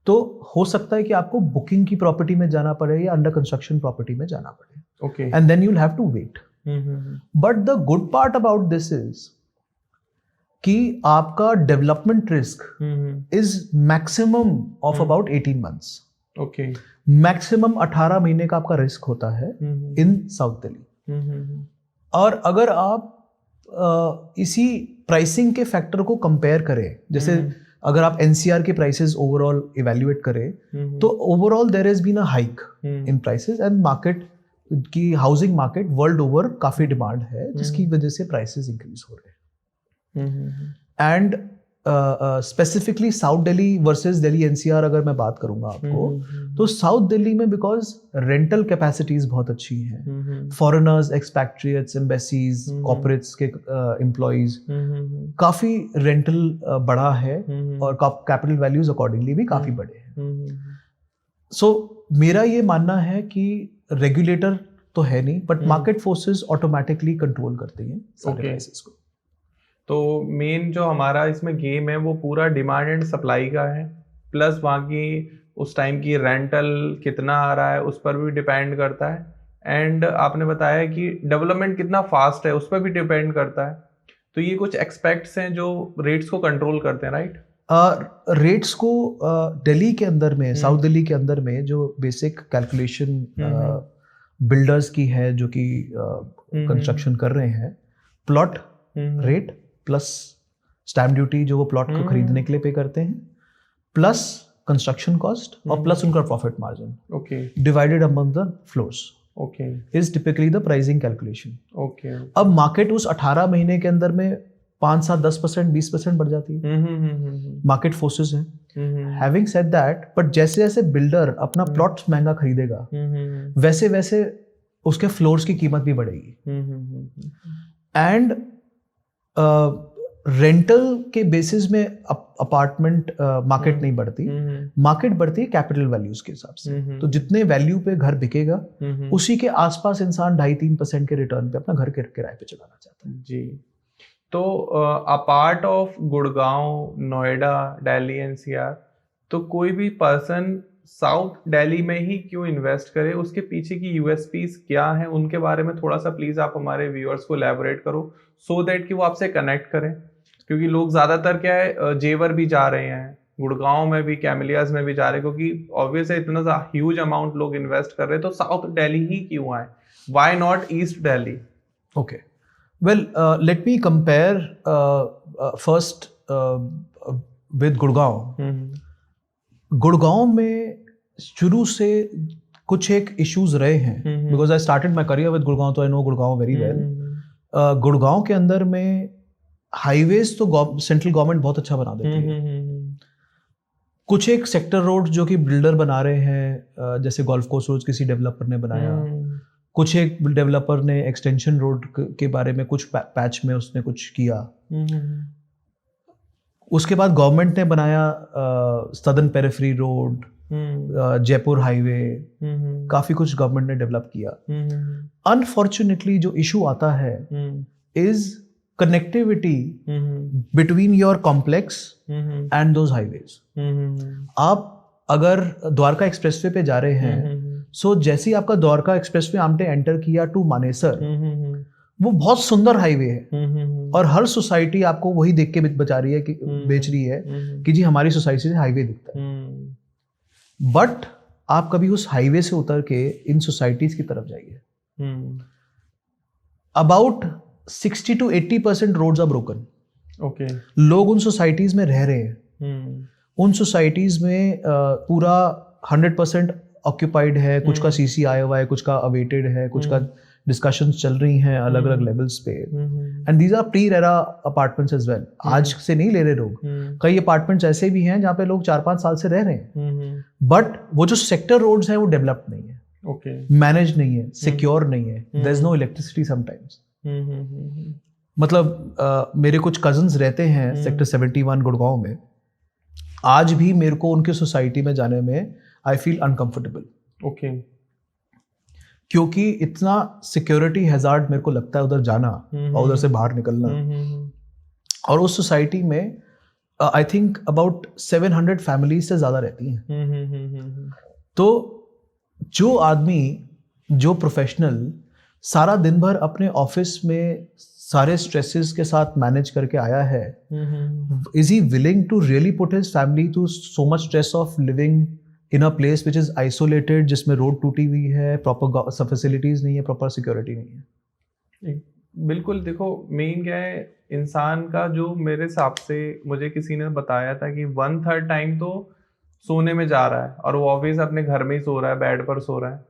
तो हो सकता है कि आपको बुकिंग की प्रॉपर्टी में जाना पड़े या अंडर कंस्ट्रक्शन प्रॉपर्टी में जाना पड़े। Okay. And then you will have to wait. But the good part about this is कि आपका development risk is maximum of about 18 months. Okay. Maximum 18 महीने का आपका रिस्क होता है इन साउथ दिल्ली। और अगर आप इसी प्राइसिंग के फैक्टर को कंपेयर करें, जैसे अगर आप एनसीआर के प्राइसेस ओवरऑल इवैल्यूएट करें तो overall there has been a hike in prices and market की हाउसिंग मार्केट वर्ल्ड ओवर काफी डिमांड है जिसकी वजह से प्राइसेस इंक्रीज हो रहे हैं। And specifically South Delhi versus Delhi NCR अगर मैं बात करूंगा आपको तो साउथ दिल्ली में बिकॉज रेंटल कैपेसिटीज बहुत अच्छी हैं, फॉरेनर्स, एक्सपैट्रिएट्स, एम्बेसीज, कॉर्पोरेट्स के एम्प्लॉइज, काफी रेंटल बड़ा है और कैपिटल वैल्यूज अकॉर्डिंगली भी काफी बड़े हैं। सो मेरा ये मानना है कि रेगुलेटर तो है नहीं but market forces automatically control करते हैं सारे प्राइसेस को। तो मेन जो हमारा इसमें गेम है वो पूरा डिमांड एंड सप्लाई का है, प्लस वहाँ की उस टाइम की रेंटल कितना आ रहा है उस पर भी डिपेंड करता है। एंड आपने बताया कि डेवलपमेंट कितना फास्ट है उस पर भी डिपेंड करता है। तो ये कुछ एक्सपेक्ट्स हैं जो रेट्स को कंट्रोल करते हैं, राइट? रेट्स को दिल्ली के अंदर में, साउथ दिल्ली के अंदर में जो बेसिक कैलकुलेशन बिल्डर्स की है जो कि कंस्ट्रक्शन कर रहे हैं, plot rate plus stamp duty जो वो प्लॉट को खरीदने के लिए पे करते हैं, प्लस कंस्ट्रक्शन कॉस्ट और प्लस उनका profit margin, okay, divided among the floors, okay, is typically the pricing calculation. Okay. अब मार्केट उस 18 महीने के अंदर में 5-7-10% 20% बढ़ जाती है, मार्केट फोर्सेस है। हैविंग सेड दैट, बट जैसे जैसे बिल्डर अपना प्लॉट महंगा खरीदेगा वैसे वैसे उसके फ्लोर्स की कीमत भी बढ़ेगी। एंड रेंटल के बेसिस में अपार्टमेंट मार्केट नहीं बढ़ती, मार्केट बढ़ती है कैपिटल वैल्यूज के हिसाब से। तो जितने वैल्यू पे घर बिकेगा उसी के आसपास इंसान 2.5-3% के रिटर्न पे अपना घर किराए पे चलाना चाहता है। जी। तो apart of Gurgaon, Noida, Delhi NCR, तो कोई भी पर्सन साउथ दिल्ली में ही क्यों इन्वेस्ट करे, उसके पीछे की यूएसपीज क्या है, उनके बारे में थोड़ा सा प्लीज आप हमारे व्यूअर्स को एलैबोरेट करो सो दैट कि वो आपसे कनेक्ट करें। क्योंकि लोग ज्यादातर क्या है जेवर भी जा रहे हैं, गुड़गांव में भी, कैमिलियाज में भी जा रहे हैं, क्योंकि ऑब्वियस है इतना ह्यूज अमाउंट लोग इन्वेस्ट कर रहे हैं, तो साउथ दिल्ली ही क्यों आए, why not east Delhi? Okay, well let me compare first with Gurgaon. Gurgaon में शुरू से कुछ एक इश्यूज रहे हैं, because I started my career with Gurgaon, तो I know Gurgaon very well. Gurgaon के अंदर में हाईवेज तो सेंट्रल गवर्नमेंट बहुत अच्छा बना देती है। कुछ एक सेक्टर रोड जो कि बिल्डर बना रहे हैं, जैसे गोल्फ कोर्स रोड किसी डेवलपर ने बनाया, कुछ एक डेवलपर ने एक्सटेंशन रोड के बारे में कुछ पैच में उसने कुछ किया। उसके बाद गवर्नमेंट ने बनाया southern periphery road, Jaipur highway, काफी कुछ गवर्नमेंट ने डेवलप किया। अनफॉर्चुनेटली जो इशू आता है is connectivity between your complex and those highways. आप अगर द्वारका एक्सप्रेसवे पे जा रहे हैं, सो जैसे ही आपका द्वारका एक्सप्रेसवे आपने एंटर किया टू मानेसर, वो बहुत सुंदर हाईवे है और हर सोसाइटी आपको वही देख के बचा रही है कि बेच रही है कि जी हमारी सोसाइटी से हाईवे दिखता है। बट आप कभी उस हाईवे से उतर के इन सोसाइटीज की तरफ जाइए, about 60 to 80% roads are broken. Okay, लोग उन सोसाइटीज में रह रहे हैं, उन सोसाइटीज में पूरा 100% ऑक्यूपाइड है, कुछ का सीसी आया हुआ है, कुछ का अवेटेड है, कुछ का डिस्कशंस चल रही हैं अलग अलग लेवल्स पे, and these are pre RERA apartments as well. आज से नहीं ले रहे लोग, कई अपार्टमेंट्स ऐसे भी हैं जहाँ पे लोग 4-5 साल से रह रहे हैं, बट वो जो सेक्टर रोड्स हैं वो डेवलप्ड नहीं है, मैनेज नहीं है, सिक्योर नहीं है, there is no electricity sometimes. मतलब मेरे कुछ कजन्स रहते हैं सेक्टर 71 गुड़गांव में, आज भी मेरे को उनके सोसाइटी में जाने में आई फील अनकंफर्टेबल, क्योंकि इतना सिक्योरिटी हैजार्ड मेरे को लगता है उधर जाना और उधर से बाहर निकलना। और उस सोसाइटी में आई थिंक अबाउट 700 फैमिलीज से ज्यादा रहती हैं। तो जो आदमी, जो प्रोफेशनल सारा दिन भर अपने ऑफिस में सारे स्ट्रेसेस के साथ मैनेज करके आया है, is he willing to really put his family through so much stress of living in a place which is isolated, जिसमें रोड टूटी हुई है, प्रॉपर सब फैसिलिटीज नहीं है, प्रॉपर सिक्योरिटी नहीं है? बिल्कुल। देखो मेन क्या है इंसान का, जो मेरे हिसाब से मुझे किसी ने बताया था कि 1/3 टाइम तो सोने में जा रहा है, और वो ऑब्वियस अपने घर में ही सो रहा है, बेड पर सो रहा है,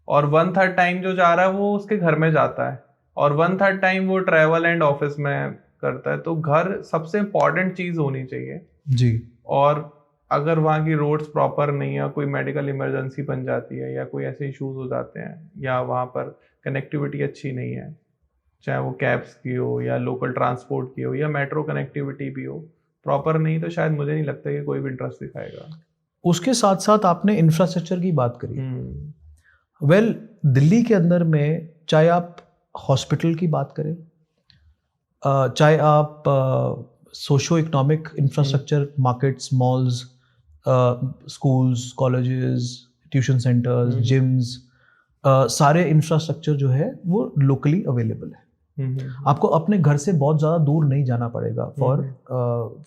और 1/3 टाइम जो जा रहा है वो उसके घर में जाता है, और 1/3 टाइम वो ट्रैवल एंड ऑफिस में करता है। तो घर सबसे इम्पॉर्टेंट चीज होनी चाहिए जी। और अगर वहाँ की रोड्स प्रॉपर नहीं है, कोई मेडिकल इमरजेंसी बन जाती है या कोई ऐसे इश्यूज हो जाते हैं, या वहाँ पर कनेक्टिविटी अच्छी नहीं है, चाहे वो कैब्स की हो या लोकल ट्रांसपोर्ट की हो या मेट्रो कनेक्टिविटी भी हो, प्रॉपर नहीं, तो शायद मुझे नहीं लगता कि कोई भी इंटरेस्ट दिखाएगा। उसके साथ साथ आपने इंफ्रास्ट्रक्चर की बात करी। वेल, दिल्ली के अंदर में चाहे आप हॉस्पिटल की बात करें, चाहे आप socio economic infrastructure, markets, malls, schools, colleges, tuition centres, gyms, सारे इंफ्रास्ट्रक्चर जो है वो लोकली अवेलेबल है। आपको अपने घर से बहुत ज़्यादा दूर नहीं जाना पड़ेगा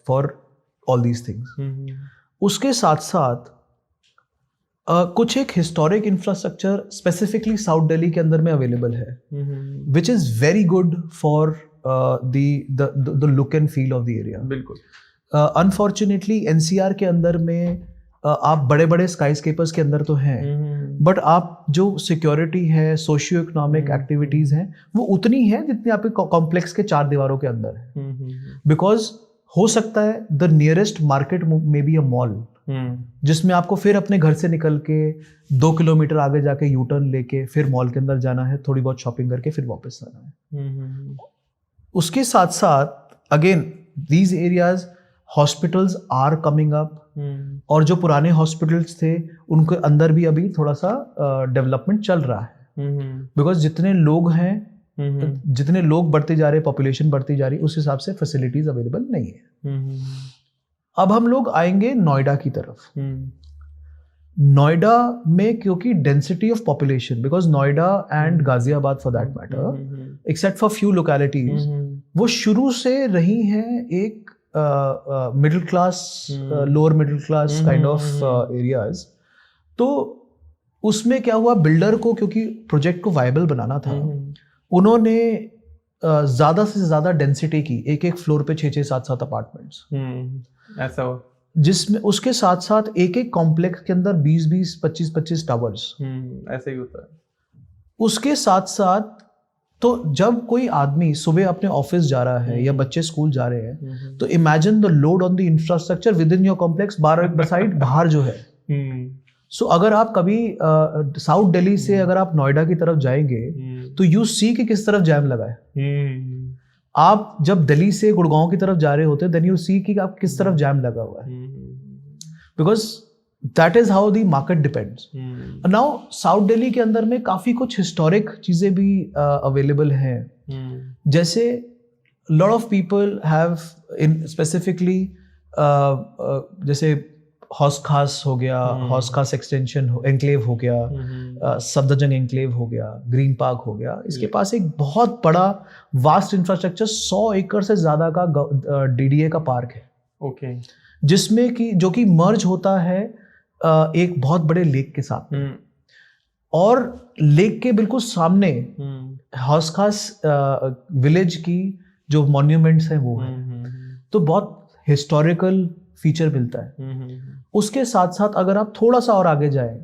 फॉर ऑल दीज थिंग्स। उसके साथ साथ कुछ एक historic infrastructure specifically South Delhi के अंदर में अवेलेबल है, which is very good for the look and feel of the area. बिल्कुल। अनफॉर्चुनेटली एनसीआर के अंदर में आप बड़े बड़े स्काईस्केपर्स के अंदर तो हैं, बट आप जो सिक्योरिटी है, सोशियो इकोनॉमिक एक्टिविटीज हैं, वो उतनी है जितनी आपके कॉम्प्लेक्स के 4 दीवारों के अंदर है। बिकॉज हो सकता है द नियरेस्ट मार्केट में बी अ मॉल, जिसमें आपको फिर अपने घर से निकल के 2 किलोमीटर आगे जाके यू टर्न लेके फिर मॉल के अंदर जाना है, थोड़ी बहुत शॉपिंग करके फिर वापस आना है। उसके साथ साथ again these areas hospitals are coming up, और जो पुराने हॉस्पिटल्स थे उनके अंदर भी अभी थोड़ा सा डेवलपमेंट चल रहा है। बिकॉज जितने लोग हैं, जितने लोग बढ़ते जा रहे हैं, पॉपुलेशन बढ़ती जा रही है, उस हिसाब से फैसिलिटीज अवेलेबल नहीं है। अब हम लोग आएंगे नोएडा की तरफ। नोएडा में क्योंकि density of population, because Noida and Ghaziabad for that matter, except for few localities, वो शुरू से रही हैं एक middle class, lower middle class kind of areas. तो उसमें क्या हुआ, बिल्डर को क्योंकि प्रोजेक्ट को वायबल बनाना था, उन्होंने ज्यादा से ज्यादा डेंसिटी की, एक फ्लोर पे 6-6, 7-7 अपार्टमेंट्स, ऐसा हो, जिसमें उसके साथ साथ एक कॉम्प्लेक्स के अंदर 20-20, 25-25 टावर्स, ऐसे ही होता है। उसके साथ साथ तो जब कोई आदमी सुबह अपने ऑफिस जा रहा है या बच्चे स्कूल जा रहे हैं, तो imagine the load on the infrastructure with in your complex, side बाहर जो है। सो अगर आप कभी साउथ दिल्ली से अगर आप नोएडा की तरफ जाएंगे तो यू सी कि किस तरफ जैम लगा है। आप जब दिल्ली से गुड़गांव की तरफ जा रहे होते देन यू सी कि आप किस तरफ जैम लगा हुआ है, because that is how the market depends. Now south Delhi के अंदर में काफी कुछ हिस्टोरिक चीजें भी अवेलेबल हैं, जैसे lot of people have in specifically, जैसे हौस खास हो गया, हौस खास एक्सटेंशन एनक्लेव हो गया, सफदरजंग एनक्लेव हो गया, ग्रीन पार्क हो गया। इसके पास एक बहुत बड़ा वास्ट इंफ्रास्ट्रक्चर 100 एकड़ से ज्यादा का डीडीए का पार्क है, ओके, जिसमें कि जो कि मर्ज होता है एक बहुत बड़े लेक के साथ, और लेक के बिल्कुल सामने हौस खास विलेज की जो मॉन्यूमेंट्स हैं वो है, तो बहुत हिस्टोरिकल फीचर मिलता है। उसके साथ साथ अगर आप थोड़ा सा और आगे जाएं,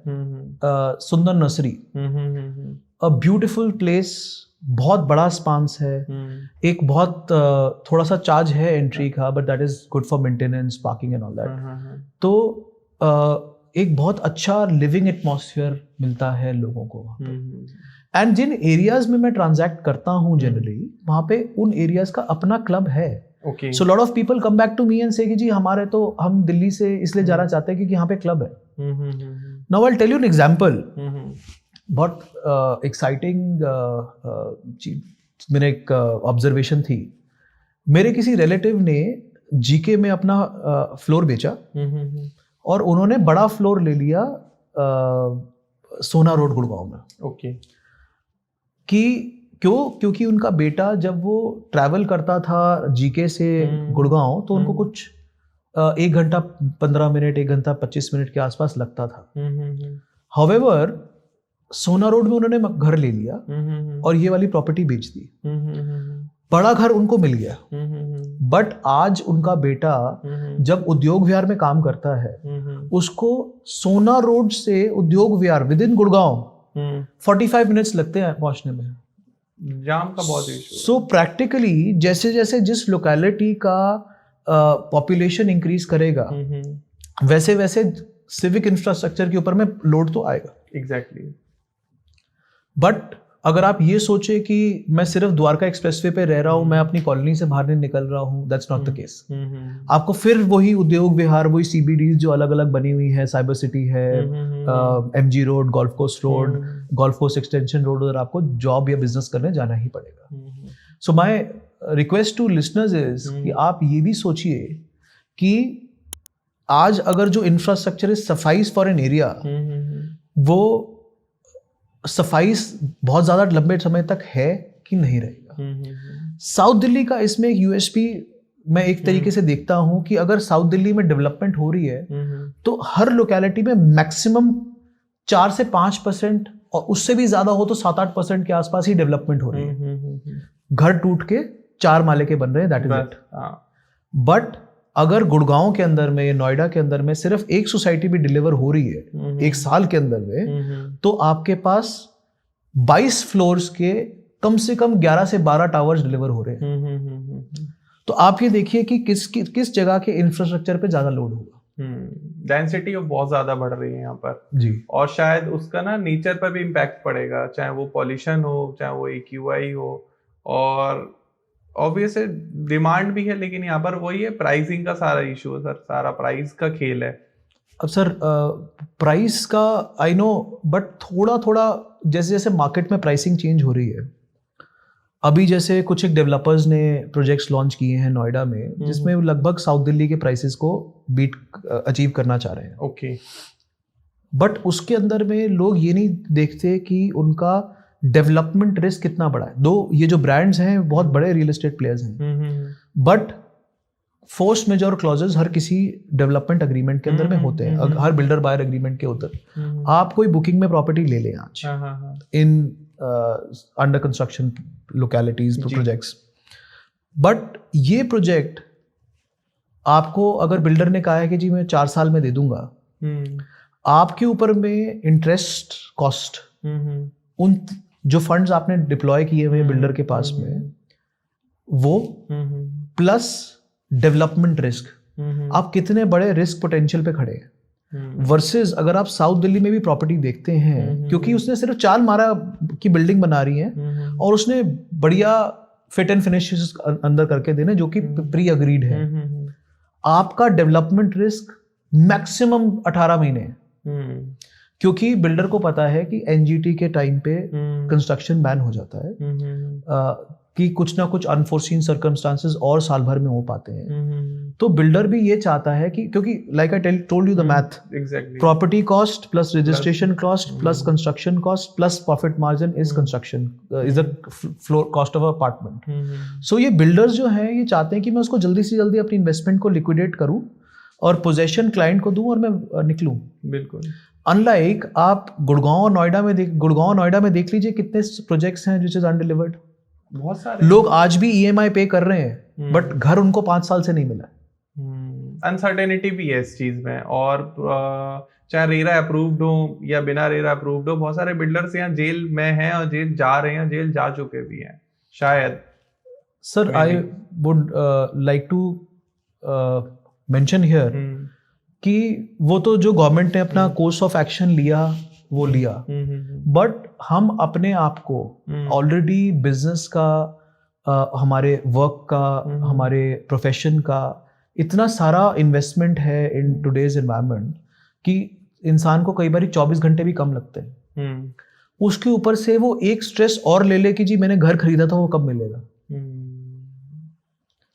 सुंदर नर्सरी, अ ब्यूटीफुल प्लेस, बहुत बड़ा स्पांस है, एक बहुत थोड़ा सा चार्ज है एंट्री का, but that is good for maintenance, parking and all that. तो एक बहुत अच्छा लिविंग एटमॉस्फेयर मिलता है लोगों को वहाँ पे। एंड जिन एरियाज में मैं ट्रांजैक्ट करता हूँ जनरली, वहाँ पे उन एरियाज का अपना क्लब है। So lot of people come back to me and say कि जी हमारे तो हम दिल्ली से इसलिए जाना चाहते हैं क्योंकि यहाँ पे क्लब है। Now I will tell you an example, बहुत एक्साइटिंग मेरे एक ऑब्जर्वेशन थी। मेरे किसी रिलेटिव ने जीके में अपना फ्लोर बेचा और उन्होंने बड़ा फ्लोर ले लिया सोना रोड गुड़गांव में। ओके। क्योंकि उनका बेटा जब वो ट्रैवल करता था जीके से गुड़गांव तो उनको कुछ 1 घंटा 15 मिनट, 1 घंटा 25 मिनट के आसपास लगता था। हाउएवर सोना रोड में उन्होंने घर ले लिया और ये वाली प्रॉपर्टी बेच दी, बड़ा घर उनको मिल गया। बट आज उनका बेटा जब उद्योग विहार में काम करता है, उसको सोना रोड से उद्योग विहार विद इन गुड़गांव 45 मिनट्स लगते हैं पहुंचने में। जाम का बहुत इशू। सो प्रैक्टिकली जैसे जैसे जिस लोकेलिटी का पॉपुलेशन इंक्रीज करेगा, वैसे वैसे सिविक इंफ्रास्ट्रक्चर के ऊपर में लोड तो आएगा। एग्जैक्टली। बट अगर आप ये सोचे कि मैं सिर्फ द्वारका एक्सप्रेसवे पे रह रहा हूँ, मैं अपनी कॉलोनी से बाहर नहीं निकल रहा हूँ, दैट्स नॉट द केस। आपको फिर वही उद्योग विहार, वही सीबीडीज जो अलग अलग बनी हुई है, साइबर सिटी है, MG road, golf course road, golf course extension road, उधर आपको जॉब या बिजनेस करने जाना ही पड़ेगा। So my request to listeners is कि आप ये भी सोचिए कि आज अगर जो infrastructure is suffice for an area, वो सफाई बहुत ज्यादा लंबे समय तक है कि नहीं रहेगा। साउथ दिल्ली का इसमें एक यूएसपी मैं एक तरीके से देखता हूं कि अगर साउथ दिल्ली में डेवलपमेंट हो रही है तो हर लोकेलिटी में मैक्सिमम 4 से 5% और उससे भी ज्यादा हो तो 7-8% के आसपास ही डेवलपमेंट हो रही है। घर टूट के 4 माले के बन रहे हैं, दैट इज इट। बट अगर गुड़गांव के अंदर में, नोएडा के अंदर में सिर्फ एक सोसाइटी भी डिलीवर हो रही है 1 साल के अंदर में, तो आपके पास 22 फ्लोर्स के कम से कम 11 से 12 टावर्स डिलीवर हो रहे हैं। तो आप ये देखिए कि किस जगह के इंफ्रास्ट्रक्चर पे ज्यादा लोड होगा। डेंसिटी बहुत ज्यादा बढ़ रही है यहाँ पर जी, और शायद उसका ना नेचर पर भी इम्पैक्ट पड़ेगा, चाहे वो पॉल्यूशन हो, चाहे वो एक्यूआई हो, और ऑब्वियस है डिमांड भी है, लेकिन यहाँ पर वही है प्राइसिंग का सारा इशू है सर, सारा प्राइस का खेल है। अब सर प्राइस का आई नो, बट थोड़ा थोड़ा जैसे जैसे मार्केट में प्राइसिंग चेंज हो रही है, अभी जैसे कुछ एक डेवलपर्स ने प्रोजेक्ट्स लॉन्च किए हैं नोएडा में जिसमें लगभग साउथ दिल्ली के प्राइसेस को बीट अचीव करना चाह रहे हैं। ओके। बट उसके अंदर में लोग ये नहीं देखते कि उनका डेवलपमेंट रिस्क कितना बड़ा है। दो ये जो ब्रांड्स हैं बहुत बड़े रियल एस्टेट प्लेयर्स हैं, बट फोर्स मेजॉर क्लॉजेस हर किसी डेवलपमेंट अग्रीमेंट के अंदर में होते हैं, हर बिल्डर बायर अग्रीमेंट के उधर। आप कोई बुकिंग में प्रॉपर्टी ले लें आज in under construction localities projects, but ये प्रोजेक्ट आपको अगर बिल्डर ने कहा है कि जी मैं 4 साल में दे दूंगा, आपके ऊपर में इंटरेस्ट कॉस्ट, उन जो फंड्स आपने डिप्लॉय किए हुए बिल्डर के पास में, वो प्लस डेवलपमेंट रिस्क, आप कितने बड़े रिस्क पोटेंशियल पे खड़े हैं। वर्सेस अगर आप साउथ दिल्ली में भी प्रॉपर्टी देखते हैं, क्योंकि उसने सिर्फ 4 मारा की बिल्डिंग बना रही है और उसने बढ़िया फिट एंड फिनिश अंदर करके देने जो कि प्री अग्रीड है, आपका डेवलपमेंट रिस्क मैक्सिमम 18 महीने है, क्योंकि बिल्डर को पता है कि एनजीटी के टाइम पे कंस्ट्रक्शन बैन हो जाता है, कि कुछ ना कुछ अनफोर्सीन सर्कमस्टांसेस और साल भर में हो पाते हैं। तो बिल्डर भी ये चाहता है कि, क्योंकि like I told you the math, property cost plus registration cost plus construction cost plus profit margin is construction is the floor cost of apartment. So ये बिल्डर्स जो है ये चाहते हैं कि मैं उसको जल्दी से जल्दी अपनी इन्वेस्टमेंट को लिक्विडेट करूं और पोजेशन क्लाइंट को दूं और मैं निकलूं। बिल्कुल। अनलाइक आप गुड़गांव नोएडा में देख लीजिए कितने प्रोजेक्ट्स हैं विच इज अनडिलीवर्ड। बहुत सारे लोग आज भी ईएमआई पे कर रहे हैं, बट घर उनको 5 साल से नहीं मिला। अनसर्टेनिटी भी है इस चीज में, और चाहे रेरा अप्रूव्ड हो या बिना रेरा अप्रूव्ड हो, बहुत सारे बिल्डर्स यहाँ जेल में हैं और जेल जा रहे हैं, जेल जा चुके भी हैं शायद। Sir I would like to mention here कि वो तो जो गवर्नमेंट ने अपना कोर्स ऑफ एक्शन लिया वो लिया, बट हम अपने आप को ऑलरेडी बिजनेस का, हमारे वर्क का, हमारे प्रोफेशन का इतना सारा इन्वेस्टमेंट है इन टुडेज एनवायरनमेंट कि इंसान को कई बार 24 घंटे भी कम लगते हैं। उसके ऊपर से वो एक स्ट्रेस और ले ले कि जी मैंने घर खरीदा था वो कब मिलेगा।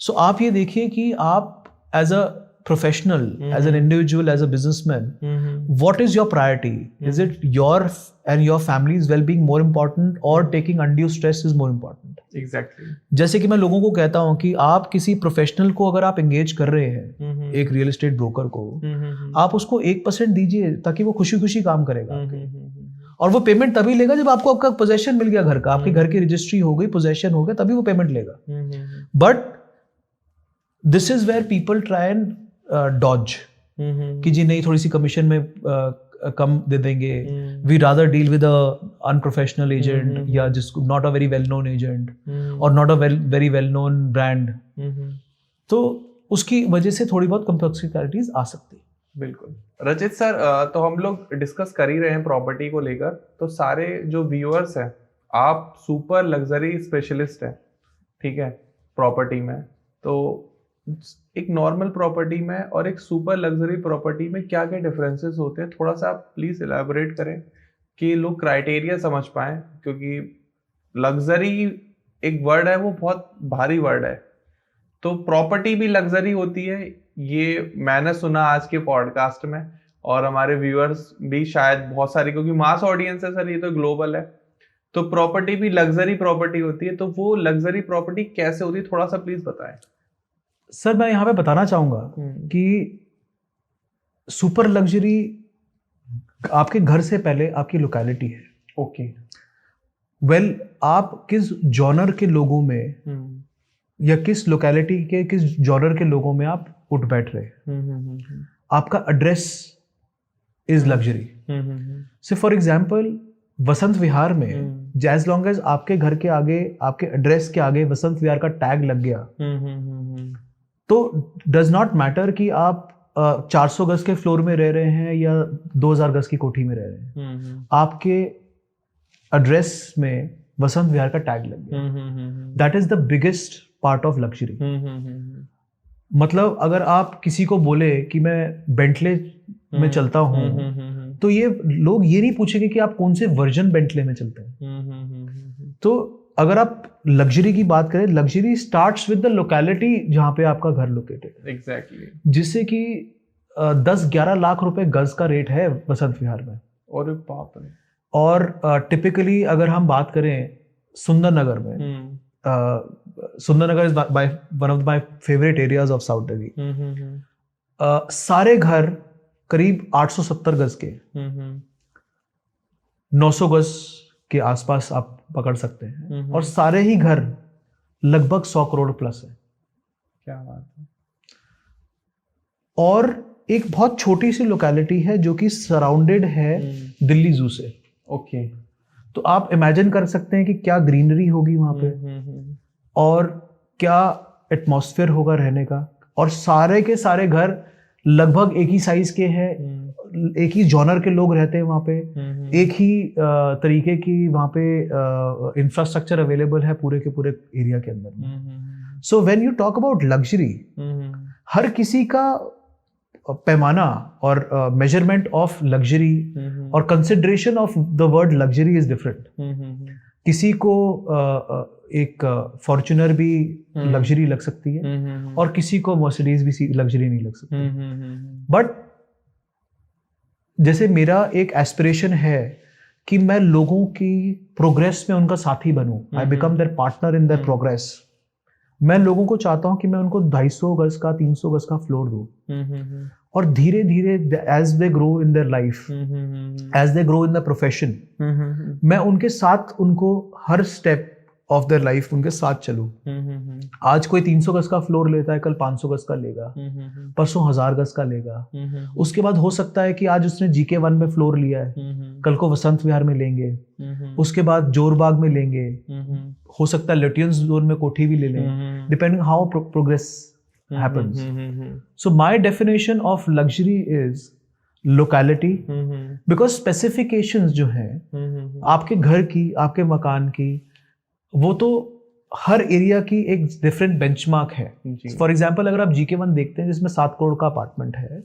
सो आप ये देखिए कि आप as a professional, as an individual, as a businessman, what is your priority? Is it your and your family's well-being more important, or taking undue stress is more important? Exactly. जैसे कि मैं लोगों को कहता हूँ कि आप किसी प्रोफेशनल को अगर आप एंगेज कर रहे हैं, एक रियल एस्टेट ब्रोकर को, आप उसको 1% दीजिए ताकि वो खुशी खुशी काम करेगा आपके, और वो पेमेंट तभी लेगा जब आपको आपका पोजेशन मिल गया घर का, आपके घर की रजिस्ट्री हो गई, पोजेशन हो गया, तभी वो पेमेंट लेगा। But this is where people try and dodge कि जी नहीं थोड़ी सी कमीशन में कम दे देंगे, we rather deal with a unprofessional agent या जिसको not a very well known agent और not a very well known brand, तो उसकी वजह से थोड़ी बहुत कॉम्प्लेक्सिटीज आ सकती है। बिल्कुल रचित सर, तो हम लोग डिस्कस कर ही रहे हैं प्रॉपर्टी को लेकर, तो सारे जो व्यूअर्स हैं, आप सुपर लग्जरी स्पेशलिस्ट हैं, ठीक है, प्रॉपर्टी में, तो एक नॉर्मल प्रॉपर्टी में और एक सुपर लग्जरी प्रॉपर्टी में क्या क्या डिफरेंसेस होते हैं, थोड़ा सा आप प्लीज इलैबोरेट करें कि लोग क्राइटेरिया समझ पाएं, क्योंकि लग्जरी एक वर्ड है वो बहुत भारी वर्ड है, तो प्रॉपर्टी भी लग्जरी होती है, ये मैंने सुना आज के पॉडकास्ट में, और हमारे व्यूअर्स भी शायद बहुत सारी, क्योंकि मास ऑडियंस है सर, ये तो ग्लोबल है, तो प्रॉपर्टी भी लग्जरी प्रॉपर्टी होती है, तो वो लग्जरी प्रॉपर्टी कैसे होती है, थोड़ा सा प्लीज बताएं। सर मैं यहाँ पे बताना चाहूंगा कि सुपर लग्जरी आपके घर से पहले आपकी लोकेलिटी है। ओके, वेल आप किस जॉनर के लोगों में या किस लोकेलिटी के किस जॉनर के लोगों में आप उठ बैठ रहे, आपका एड्रेस इज लग्जरी। से फॉर एग्जाम्पल वसंत विहार में एज लॉन्ग एज आपके घर के आगे, आपके एड्रेस के आगे वसंत विहार का टैग लग गया, तो डज नॉट मैटर कि आप 400 गज के फ्लोर में रह रहे हैं या 2000 गज की कोठी में रह रहे हैं, आपके एड्रेस में वसंत विहार का टैग लग गया, that is the biggest part of luxury. मतलब अगर आप किसी को बोले कि मैं बेंटले में चलता हूँ, तो ये लोग ये नहीं पूछेंगे कि आप कौन से वर्जन बेंटले में चलते हैं। तो अगर आप लग्जरी की बात करें, luxury starts with the locality जहां पे आपका घर लोकेटेड। एग्जैक्टली। जिससे कि 10-11 लाख रुपए गज का रेट है वसंत विहार में। और बाप रे। और टिपिकली अगर हम बात करें सुंदरनगर में, Sundernagar is one of my favourite areas of South Delhi. सारे घर करीब 870 गज के, 900 गज के आसपास आप पकड़ सकते हैं, और सारे ही घर लगभग 100 करोड़ प्लस है। क्या बात है। और एक बहुत छोटी सी लोकेलिटी है जो कि सराउंडेड है दिल्ली जू से। ओके। तो आप इमेजिन कर सकते हैं कि क्या ग्रीनरी होगी वहां पे, और क्या एटमॉस्फेयर होगा रहने का। और सारे के सारे घर लगभग एक ही साइज के हैं, एक ही जॉनर के लोग रहते हैं वहाँ पे, एक ही तरीके की वहाँ पे इंफ्रास्ट्रक्चर अवेलेबल है पूरे के पूरे एरिया के अंदर। So when you talk about luxury, हर किसी का पैमाना और मेजरमेंट ऑफ लग्जरी और consideration of the word luxury is different. किसी को एक फॉर्च्यूनर भी लग्जरी लग सकती है, और किसी को मर्सिडीज भी लग्जरी नहीं लग सकती। बट जैसे मेरा एक एस्पिरेशन है कि मैं लोगों की प्रोग्रेस में उनका साथी बनूं, I become their partner in their progress. मैं लोगों को चाहता हूं कि मैं उनको 250 गज का, 300 गज का फ्लोर दूं, और धीरे धीरे as they grow in their life, as they grow in the profession, मैं उनके साथ उनको हर स्टेप ऑफ देयर लाइफ उनके साथ चलूं। आज कोई 300 गज का फ्लोर लेता है, कल 500 गज का लेगा, परसों 1000 गज का लेगा। उसके बाद हो सकता है कि आज उसने GK1 में फ्लोर लिया है, कल को वसंत विहार में लेंगे, उसके बाद जोरबाग में लेंगे, हो सकता है लिटियंस जोन में कोठी भी ले लें, depending how progress happens. So my definition of luxury is locality, because specifications जो हैं आपके घर की, आपके मकान की, वो तो हर एरिया की एक डिफरेंट बेंचमार्क है। फॉर एग्जांपल अगर आप GK1 देखते हैं जिसमें 7 करोड़ का अपार्टमेंट है,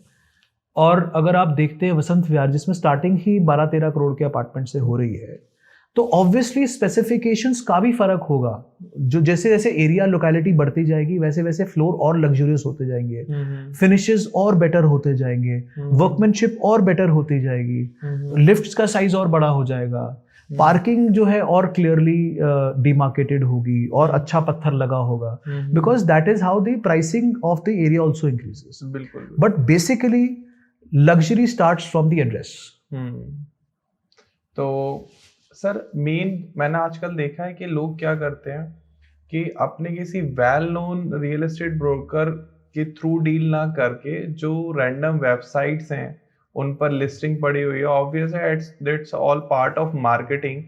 और अगर आप देखते हैं वसंत विहार जिसमें स्टार्टिंग ही 12-13 करोड़ के अपार्टमेंट से हो रही है, तो ऑब्वियसली स्पेसिफिकेशंस का भी फर्क होगा। जो जैसे जैसे एरिया लोकेलिटी बढ़ती जाएगी वैसे वैसे फ्लोर और लग्जरियस होते जाएंगे, फिनिशेस और बेटर होते जाएंगे, वर्कमैनशिप और बेटर होती जाएगी, लिफ्ट्स का साइज और बड़ा हो जाएगा, पार्किंग जो है और क्लियरली डिमार्केटेड होगी और अच्छा पत्थर लगा होगा, because that is how the pricing of the area also increases. बिल्कुल। But basically luxury starts from the address. तो सर मेन मैंने आजकल देखा है कि लोग क्या करते हैं कि अपने किसी well known real estate broker के थ्रू डील ना करके जो रैंडम वेबसाइट्स हैं उन पर लिस्टिंग पड़ी हुई है, ऑब्वियस है that's all part of marketing,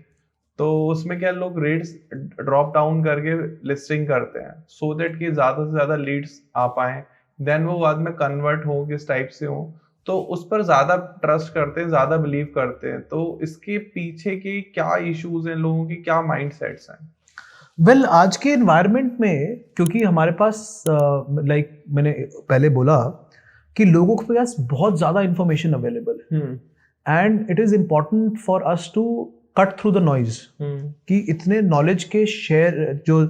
तो उसमें क्या लोग रेट्स ड्रॉप डाउन करके लिस्टिंग करते हैं सो दैट कि ज़्यादा से ज़्यादा लीड्स आ पाएँ, देन वो बाद में कन्वर्ट हो किस टाइप से हो, तो उस पर ज्यादा ट्रस्ट करते हैं, ज्यादा बिलीव करते हैं। तो इसके पीछे के क्या इश्यूज हैं, लोगों की क्या माइंडसेट्स हैं? वेल आज के एनवायरनमेंट में क्योंकि हमारे पास लाइक मैंने पहले बोला कि लोगों के पास बहुत ज्यादा इंफॉर्मेशन अवेलेबल है, and it is important for us to cut through the noise, कि इतने नॉलेज के शेयर जो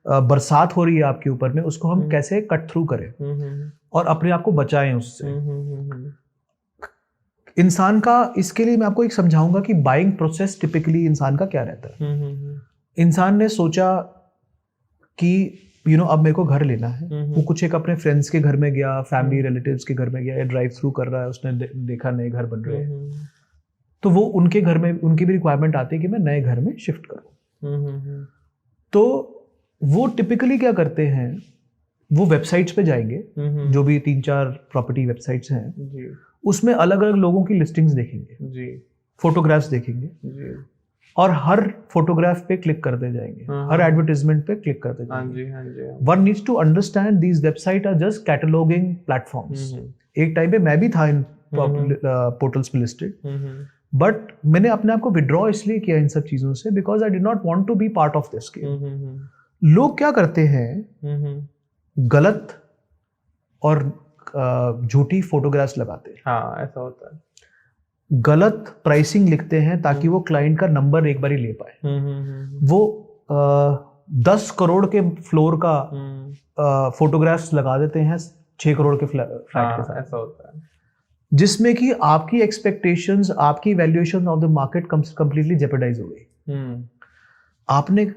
बरसात हो रही है आपके ऊपर में, उसको हम कैसे कट थ्रू करें और अपने आप को बचाएं उससे। इंसान का, इसके लिए मैं आपको एक समझाऊंगा कि बाइंग प्रोसेस टिपिकली इंसान का क्या रहता है। इंसान ने सोचा कि अब मेरे को घर लेना है, वो कुछ एक अपने फ्रेंड्स के घर में गया, फैमिली रिलेटिव्स के घर में गया, या ड्राइव थ्रू कर रहा है, उसने देखा नए घर बन रहे हैं, तो वो उनके घर में उनकी भी रिक्वायरमेंट आती है कि मैं नए घर में शिफ्ट करूं। तो वो टिपिकली क्या करते हैं, वो वेबसाइट्स पे जाएंगे, जो भी 3-4 प्रॉपर्टी वेबसाइट्स हैं, उसमें अलग अलग लोगों की लिस्टिंग्स देखेंगे, फोटोग्राफ्स देखेंगे, और हर फोटोग्राफ पे क्लिक करते जाएंगे, हर एडवर्टाइजमेंट पे क्लिक करते जाएंगे। One needs to understand these website are just cataloguing platforms. एक टाइम पे मैं भी था इन पोर्टल्स पे लिस्टेड, बट मैंने अपने आप को विड्रॉ इसलिए किया इन सब चीजों से, because I did not want to be part of this game. लोग क्या करते हैं, गलत और झूठी फोटोग्राफ्स लगाते हैं। हाँ, ऐसा होता है। गलत प्राइसिंग लिखते हैं ताकि वो क्लाइंट का नंबर एक बार ही ले पाए। वो 10 करोड़ के फ्लोर का फोटोग्राफ्स लगा देते हैं 6 करोड़ के फ्लैट के साथ। ऐसा होता है, जिसमें कि आपकी एक्सपेक्टेशंस, आपकी valuation of the market completely jeopardise हो गई। आपने,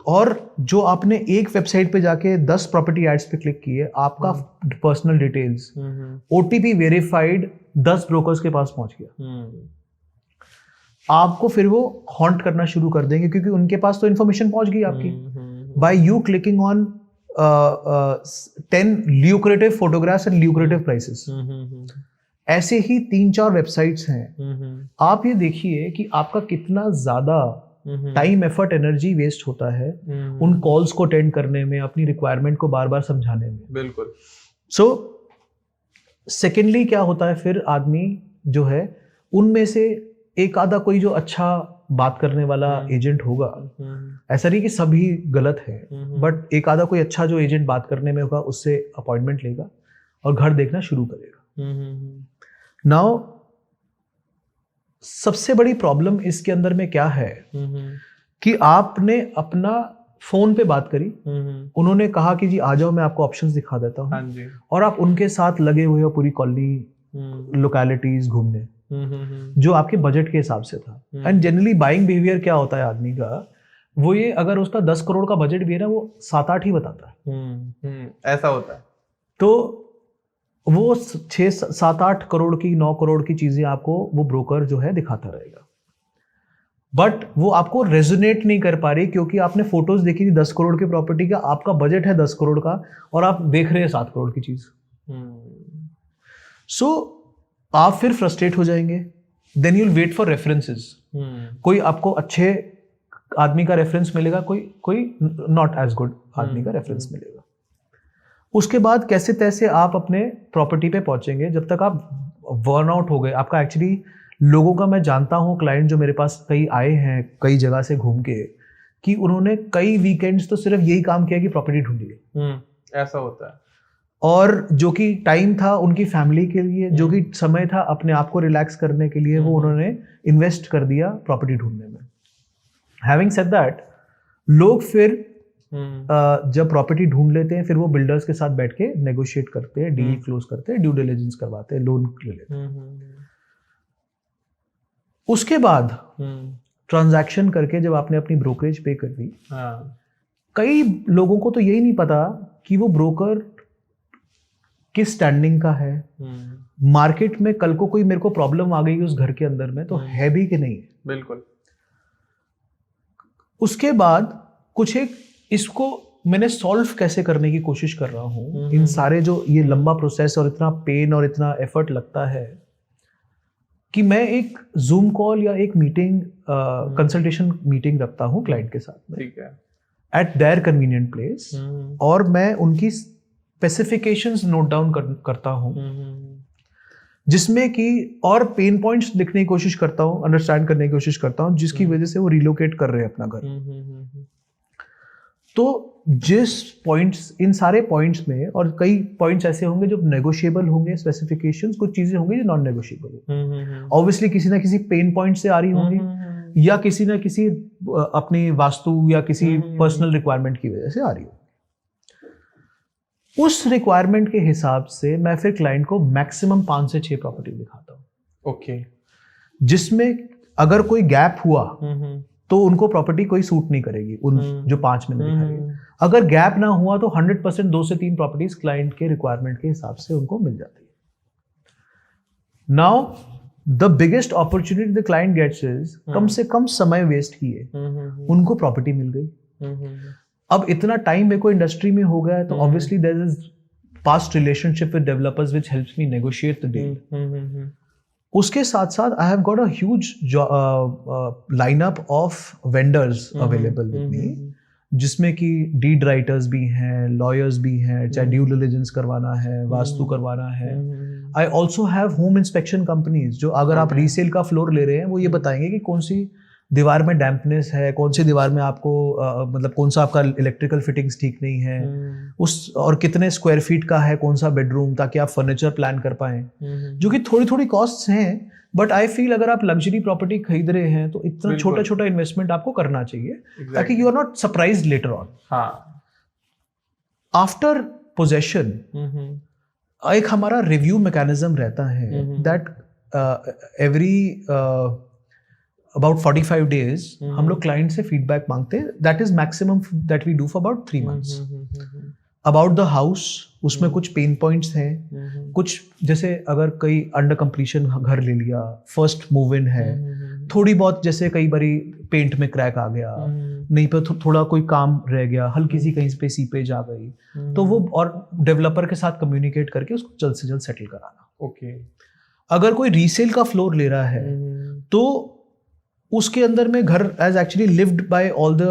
और जो आपने एक वेबसाइट पे जाके 10 प्रॉपर्टी एड्स पे क्लिक किए, आपका personal details OTP verified 10 brokers के पास पहुंच गया। आपको फिर वो हॉन्ट करना शुरू कर देंगे, क्योंकि उनके पास तो इंफॉर्मेशन पहुंच गई आपकी, by you clicking on 10 lucrative photographs and lucrative prices. ऐसे ही 3-4 वेबसाइट्स हैं। आप ये देखिए कि आपका कितना ज्यादा टाइम, एफर्ट, एनर्जी वेस्ट होता है उन कॉल्स को अटेंड करने में, अपनी रिक्वायरमेंट को बार बार समझाने में। बिल्कुल। सो सेकेंडली क्या होता है, फिर आदमी जो है उनमें से एक आधा कोई जो अच्छा बात करने वाला एजेंट होगा, ऐसा नहीं कि सभी गलत है, बट एक आधा कोई अच्छा जो एजेंट बात करने में होगा, उससे अपॉइंटमेंट लेगा और घर देखना शुरू करेगा। नाउ सबसे बड़ी प्रॉब्लम इसके अंदर में क्या है कि आपने अपना फोन पे बात करी, उन्होंने कहा कि जी आ जाओ, मैं आपको ऑप्शंस दिखा देता हूँ, और आप उनके साथ लगे हुए हो पूरी कॉलोनी लोकेलिटीज घूमने, जो आपके बजट के हिसाब से था। एंड जनरली बाइंग बिहेवियर क्या होता है आदमी का, वो ये, अगर उसका 10 करोड़ का बजट भी है ना, वो 7-8 ही बताता है। ऐसा होता है। तो वो 6-7-8 करोड़ की, 9 करोड़ की चीजें आपको वो ब्रोकर जो है दिखाता रहेगा। बट वो आपको रेजोनेट नहीं कर पा रही क्योंकि आपने फोटोज देखी थी 10 करोड़ की प्रॉपर्टी का, आपका बजट है 10 करोड़ का और आप देख रहे हैं 7 करोड़ की चीज। सो आप फिर फ्रस्ट्रेट हो जाएंगे। Then you'll wait for references. कोई आपको अच्छे आदमी का रेफरेंस मिलेगा, कोई नॉट एज गुड आदमी का रेफरेंस मिलेगा। उसके बाद कैसे तैसे आप अपने प्रॉपर्टी पे पहुंचेंगे। जब तक आप बर्न आउट हो गए, आपका एक्चुअली लोगों का मैं जानता हूँ क्लाइंट जो मेरे पास कई आए हैं कई जगह से घूम के, कि उन्होंने कई वीकेंड्स तो सिर्फ यही काम किया कि प्रॉपर्टी ढूंढी है। ऐसा होता है। और जो कि टाइम था उनकी फैमिली के लिए, जो कि समय था अपने आप को रिलैक्स करने के लिए, वो उन्होंने इन्वेस्ट कर दिया प्रॉपर्टी ढूंढने में। हैविंग सेड दैट, लोग फिर जब प्रॉपर्टी ढूंढ लेते हैं फिर वो बिल्डर्स के साथ बैठ के नेगोशिएट करते हैं, डील क्लोज करते हैं, ड्यू डिलिजेंस करवाते हैं, लोन ले लेते हैं। उसके बाद ट्रांजैक्शन करके जब आपने अपनी ब्रोकरेज पे कर दी, कई लोगों को तो यही नहीं पता कि वो ब्रोकर किस स्टैंडिंग का है, मार्केट में कल को कोई मेरे को प्रॉब्लम आ गई उस घर के अंदर में तो है भी कि नहीं है। बिल्कुल। उसके बाद कुछ एक इसको मैंने सॉल्व कैसे करने की कोशिश कर रहा हूँ। इन सारे जो ये लंबा प्रोसेस और इतना पेन और इतना एफर्ट लगता है कि मैं एक जूम कॉल या एक मीटिंग कंसल्टेशन मीटिंग रखता हूँ क्लाइंट के साथ में, ठीक है, एट देयर कन्वीनियंट प्लेस, और मैं उनकी स्पेसिफिकेशंस नोट डाउन करता हूँ, जिसमें कि और पेन पॉइंट्स लिखने की कोशिश करता हूँ, अंडरस्टैंड करने की कोशिश करता हूँ, जिसकी वजह से वो रिलोकेट कर रहे हैं अपना घर। तो जिस पॉइंट्स, इन सारे पॉइंट्स में, और कई पॉइंट्स ऐसे होंगे जो नेगोशिएबल होंगे, स्पेसिफिकेशंस, कुछ चीजें होंगी जो नॉन नेगोशिएबल होंगी। ऑब्वियसली किसी ना किसी पेन पॉइंट से आ रही होंगी या किसी ना किसी अपनी वास्तु या किसी पर्सनल रिक्वायरमेंट की वजह से आ रही होगी। उस रिक्वायरमेंट के हिसाब से मैं फिर क्लाइंट को मैक्सिमम 5 से 6 प्रॉपर्टी दिखाता हूँ। ओके। जिसमें अगर कोई गैप हुआ तो उनको प्रॉपर्टी कोई सूट नहीं करेगी, उन जो 5 मैंने दिखाई। अगर गैप ना हुआ तो 100% 2 से 3 प्रॉपर्टीज क्लाइंट के रिक्वायरमेंट के हिसाब से उनको मिल जाती है। Now the biggest opportunity the client gets is, कम से कम समय वेस्ट किए, उनको प्रॉपर्टी मिल गई। अब इतना टाइम मेरे को इंडस्ट्री में हो गया है तो obviously there is past relationship with developers which helps me negotiate the deal. उसके साथ साथ I have got a huge lineup of vendors available with me, जिसमें कि डीड राइटर्स भी हैं, लॉयर्स भी हैं, चाहे ड्यू डिलिजेंस करवाना है, वास्तु करवाना है। I also have home inspection companies जो अगर आप रीसेल का फ्लोर ले रहे हैं वो ये बताएंगे कि कौन सी दीवार में डैम्पनेस है, कौन सी दीवार में आपको मतलब कौन सा आपका इलेक्ट्रिकल फिटिंग्स ठीक नहीं है, उस और कितने स्क्वायर फीट का है कौन सा बेडरूम, ताकि आप फर्नीचर प्लान कर पाएं, जो कि थोड़ी थोड़ी कॉस्ट्स हैं। बट आई फील अगर आप लग्जरी प्रॉपर्टी खरीद रहे हैं तो इतना छोटा छोटा इन्वेस्टमेंट आपको करना चाहिए, ताकि you are not surprised later on. After possession एक हमारा रिव्यू मैकेनिज्म रहता है दैट एवरी about 45 days हम लोग क्लाइंट से फीडबैक मांगते हैं। That is maximum that we do for about 3 months। About the house, उसमें कुछ पेन पॉइंट्स हैं, कुछ जैसे अगर कई अंडर कंप्लीशन घर ले लिया, फर्स्ट मूव इन है, थोड़ी बहुत जैसे कई बारी पेंट में क्रैक आ गया, नहीं पर थोड़ा कोई काम रह गया, हल्की सी कहीं पे सीपेज आ गई, तो वो और डेवलपर के साथ कम्युनिकेट करके उसको जल्द से जल्द सेटल कराना। ओके। अगर कोई रीसेल का फ्लोर ले रहा है तो उसके अंदर में घर as actually lived by all the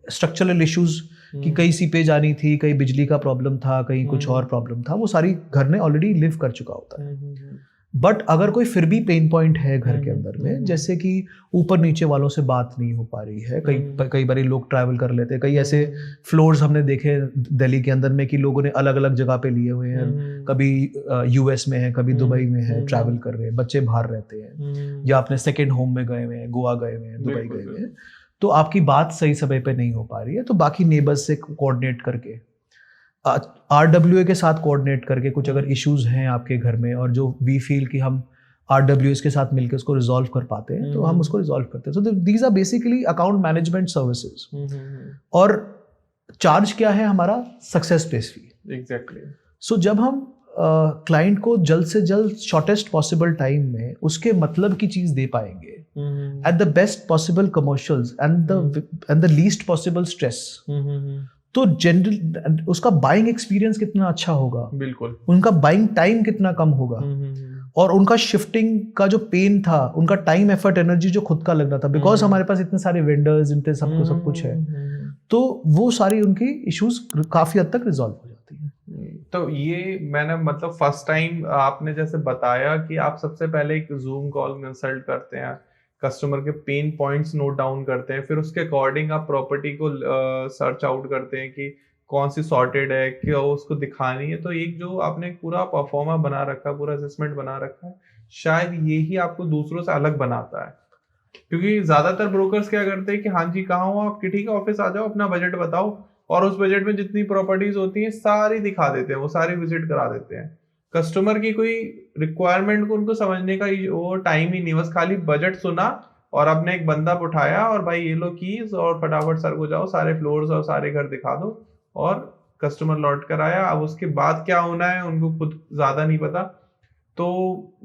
structural issues, कि कहीं सीपेज आनी थी, कहीं बिजली का प्रॉब्लम था, कहीं कुछ और प्रॉब्लम था, वो सारी घर ने ऑलरेडी लिव कर चुका होता है। बट अगर कोई फिर भी पेन पॉइंट है घर के अंदर में, जैसे कि ऊपर नीचे वालों से बात नहीं हो पा रही है, कई बार लोग ट्रैवल कर लेते हैं, कई ऐसे फ्लोर्स हमने देखे दिल्ली के अंदर में कि लोगों ने अलग अलग जगह पे लिए हुए हैं, कभी यूएस में है, कभी दुबई में है, ट्रैवल कर रहे हैं, बच्चे बाहर रहते हैं, या अपने सेकेंड होम में गए हुए हैं, गोवा गए हुए हैं, दुबई गए हुए हैं, तो आपकी बात सही समय पे नहीं हो पा रही है, तो बाकी नेबर्स से कोऑर्डिनेट करके, RWA के साथ कोऑर्डिनेट करके, कुछ अगर इश्यूज हैं आपके घर में और जो वी फील कि हम RWAs के साथ मिलकर उसको रिजॉल्व कर पाते हैं, तो हम उसको रिजॉल्व करते हैं। So these are basically account management services. और चार्ज क्या है हमारा? Success base fee. Exactly. So जब हम क्लाइंट को जल्द से जल्द शॉर्टेस्ट पॉसिबल टाइम में उसके मतलब की चीज दे पाएंगे at the best possible commercials and the least possible stress, तो जनरल उसका बाइंग एक्सपीरियंस कितना अच्छा होगा, बिल्कुल उनका बाइंग टाइम कितना कम होगा, और उनका शिफ्टिंग का जो पेन था, उनका टाइम एफर्ट एनर्जी जो खुद का लग रहा था, बिकॉज हमारे पास इतने सारे वेंडर्स, इतने सब कुछ है, तो वो सारी उनकी इश्यूज काफी हद तक रिजॉल्व हो जाती है। तो ये मैंने मतलब फर्स्ट टाइम आपने जैसे बताया कि आप सबसे पहले एक जूम कॉल कंसल्ट करते हैं, कस्टमर के पेन पॉइंट्स नोट डाउन करते हैं, फिर उसके अकॉर्डिंग आप प्रॉपर्टी को सर्च आउट करते हैं कि कौन सी सॉर्टेड है, क्या उसको दिखानी है। तो एक जो आपने पूरा परफॉर्मा बना रखा है, पूरा असेसमेंट बना रखा है, शायद ये ही आपको दूसरों से अलग बनाता है। क्योंकि ज्यादातर ब्रोकर्स क्या करते हैं कि हाँ जी कहाँ हो आप, कि ठीक है ऑफिस आ जाओ, अपना बजट बताओ, और उस बजट में जितनी प्रॉपर्टीज होती हैं सारी दिखा देते हैं, वो सारी विजिट करा देते हैं। कस्टमर की कोई रिक्वायरमेंट को उनको समझने का वो टाइम ही नहीं, बस खाली बजट सुना और अपने एक बंदा उठाया और भाई ये लो कीज और फटाफट सर को जाओ, सारे फ्लोर्स और सारे घर दिखा दो, और कस्टमर लौट कर आया। अब उसके बाद क्या होना है उनको खुद ज्यादा नहीं पता। तो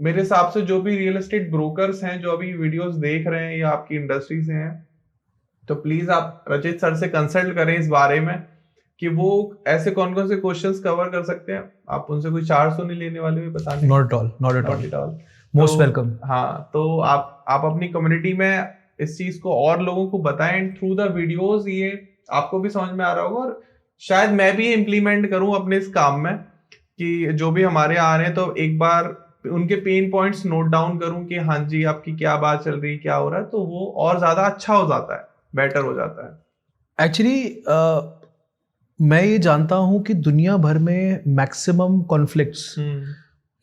मेरे हिसाब से जो भी रियल एस्टेट ब्रोकर्स हैं जो अभी वीडियोस देख रहे हैं या आपकी इंडस्ट्री से हैं, तो प्लीज आप रचित सर से कंसल्ट करें इस बारे में कि वो ऐसे कौन कौन से क्वेश्चंस कवर कर सकते हैं। आप उनसे कोई चार्ज तो नहीं लेने वाले भी बताने? Not at all, most welcome. हाँ, तो आप अपनी कम्युनिटी में इस चीज को और लोगों को बताएं थ्रू द वीडियोस, ये आपको भी समझ में आ रहा होगा, और शायद मैं भी इम्प्लीमेंट करूं अपने इस काम में कि जो भी हमारे आ रहे हैं तो एक बार उनके पेन पॉइंट्स नोट डाउन करूं कि हाँ जी आपकी क्या बात चल रही है, क्या हो रहा है, तो वो और ज्यादा अच्छा हो जाता है, बेटर हो जाता है। एक्चुअली मैं ये जानता हूं कि दुनिया भर में मैक्सिमम कॉन्फ्लिक्ट्स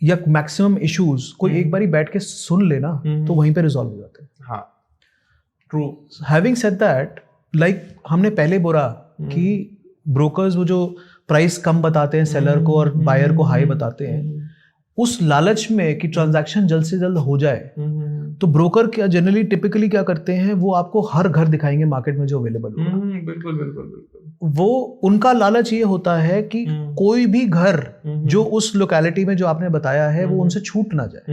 या मैक्सिमम इश्यूज कोई एक बारी बैठ के सुन लेना तो वहीं पे रिजॉल्व हो जाते हैं। हाँ, true. Having said that, like हमने पहले बोला कि ब्रोकर्स वो जो प्राइस कम बताते हैं सेलर को और बायर को हाई बताते हैं, उस लालच में कि ट्रांजैक्शन जल्द से जल्द हो जाए, तो ब्रोकर क्या जनरली टिपिकली क्या करते हैं, वो आपको हर घर दिखाएंगे मार्केट में जो अवेलेबल होगा। बिल्कुल बिल्कुल बिल्कुल। वो उनका लालच ये होता है कि कोई भी घर जो उस लोकेलिटी में जो आपने बताया है वो उनसे छूट ना जाए।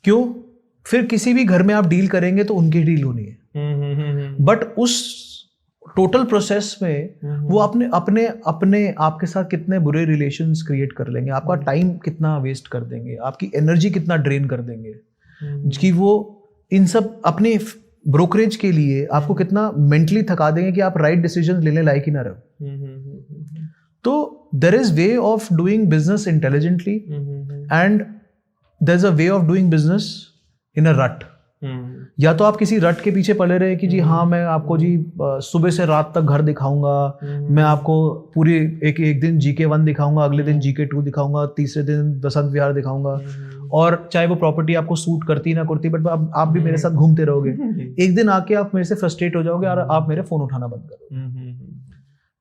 क्यों? फिर किसी भी घर में आप डील करेंगे तो उनकी डील होनी है, बट उस टोटल प्रोसेस में वो अपने अपने अपने आपके साथ कितने बुरे रिलेशंस क्रिएट कर लेंगे, आपका टाइम कितना वेस्ट कर देंगे, आपकी एनर्जी कितना ड्रेन कर देंगे, कि वो इन सब अपने ब्रोकरेज के लिए आपको कितना मेंटली थका देंगे कि आप राइट डिसीजन लेने लायक ही ना रहो। तो there is way of doing business intelligently and there is a way of doing business in a rut. या तो आप किसी रट के पीछे पड़े रहे कि जी हाँ मैं आपको जी सुबह से रात तक घर दिखाऊंगा, मैं आपको पूरी एक दिन GK1 दिखाऊंगा, अगले दिन GK2 दिखाऊंगा, तीसरे दिन बसंत विहार दिखाऊंगा, और चाहे वो प्रॉपर्टी आपको सूट करती ना करती, बट आप भी मेरे साथ घूमते रहोगे। एक दिन आके आप मेरे से फ्रस्ट्रेट हो जाओगे और आप मेरे फोन उठाना बंद करोगे।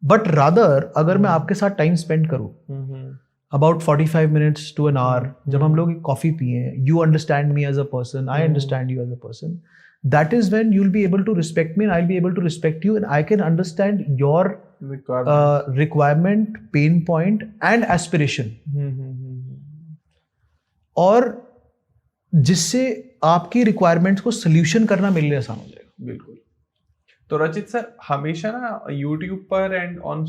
बट रादर अगर मैं आपके साथ टाइम स्पेंड करूँ about 45 minutes to an hour, जब हम लोग कॉफी पिए, you understand me as a person, I understand you as a person, that is when you'll be able to respect me and I'll be able to respect you and I can understand your requirement, pain point and aspiration, और जिससे आपकी requirements को solution करना मेरे लिए आसान हो जाएगा। बिल्कुल। तो रचित सर, हमेशा ना YouTube पर and on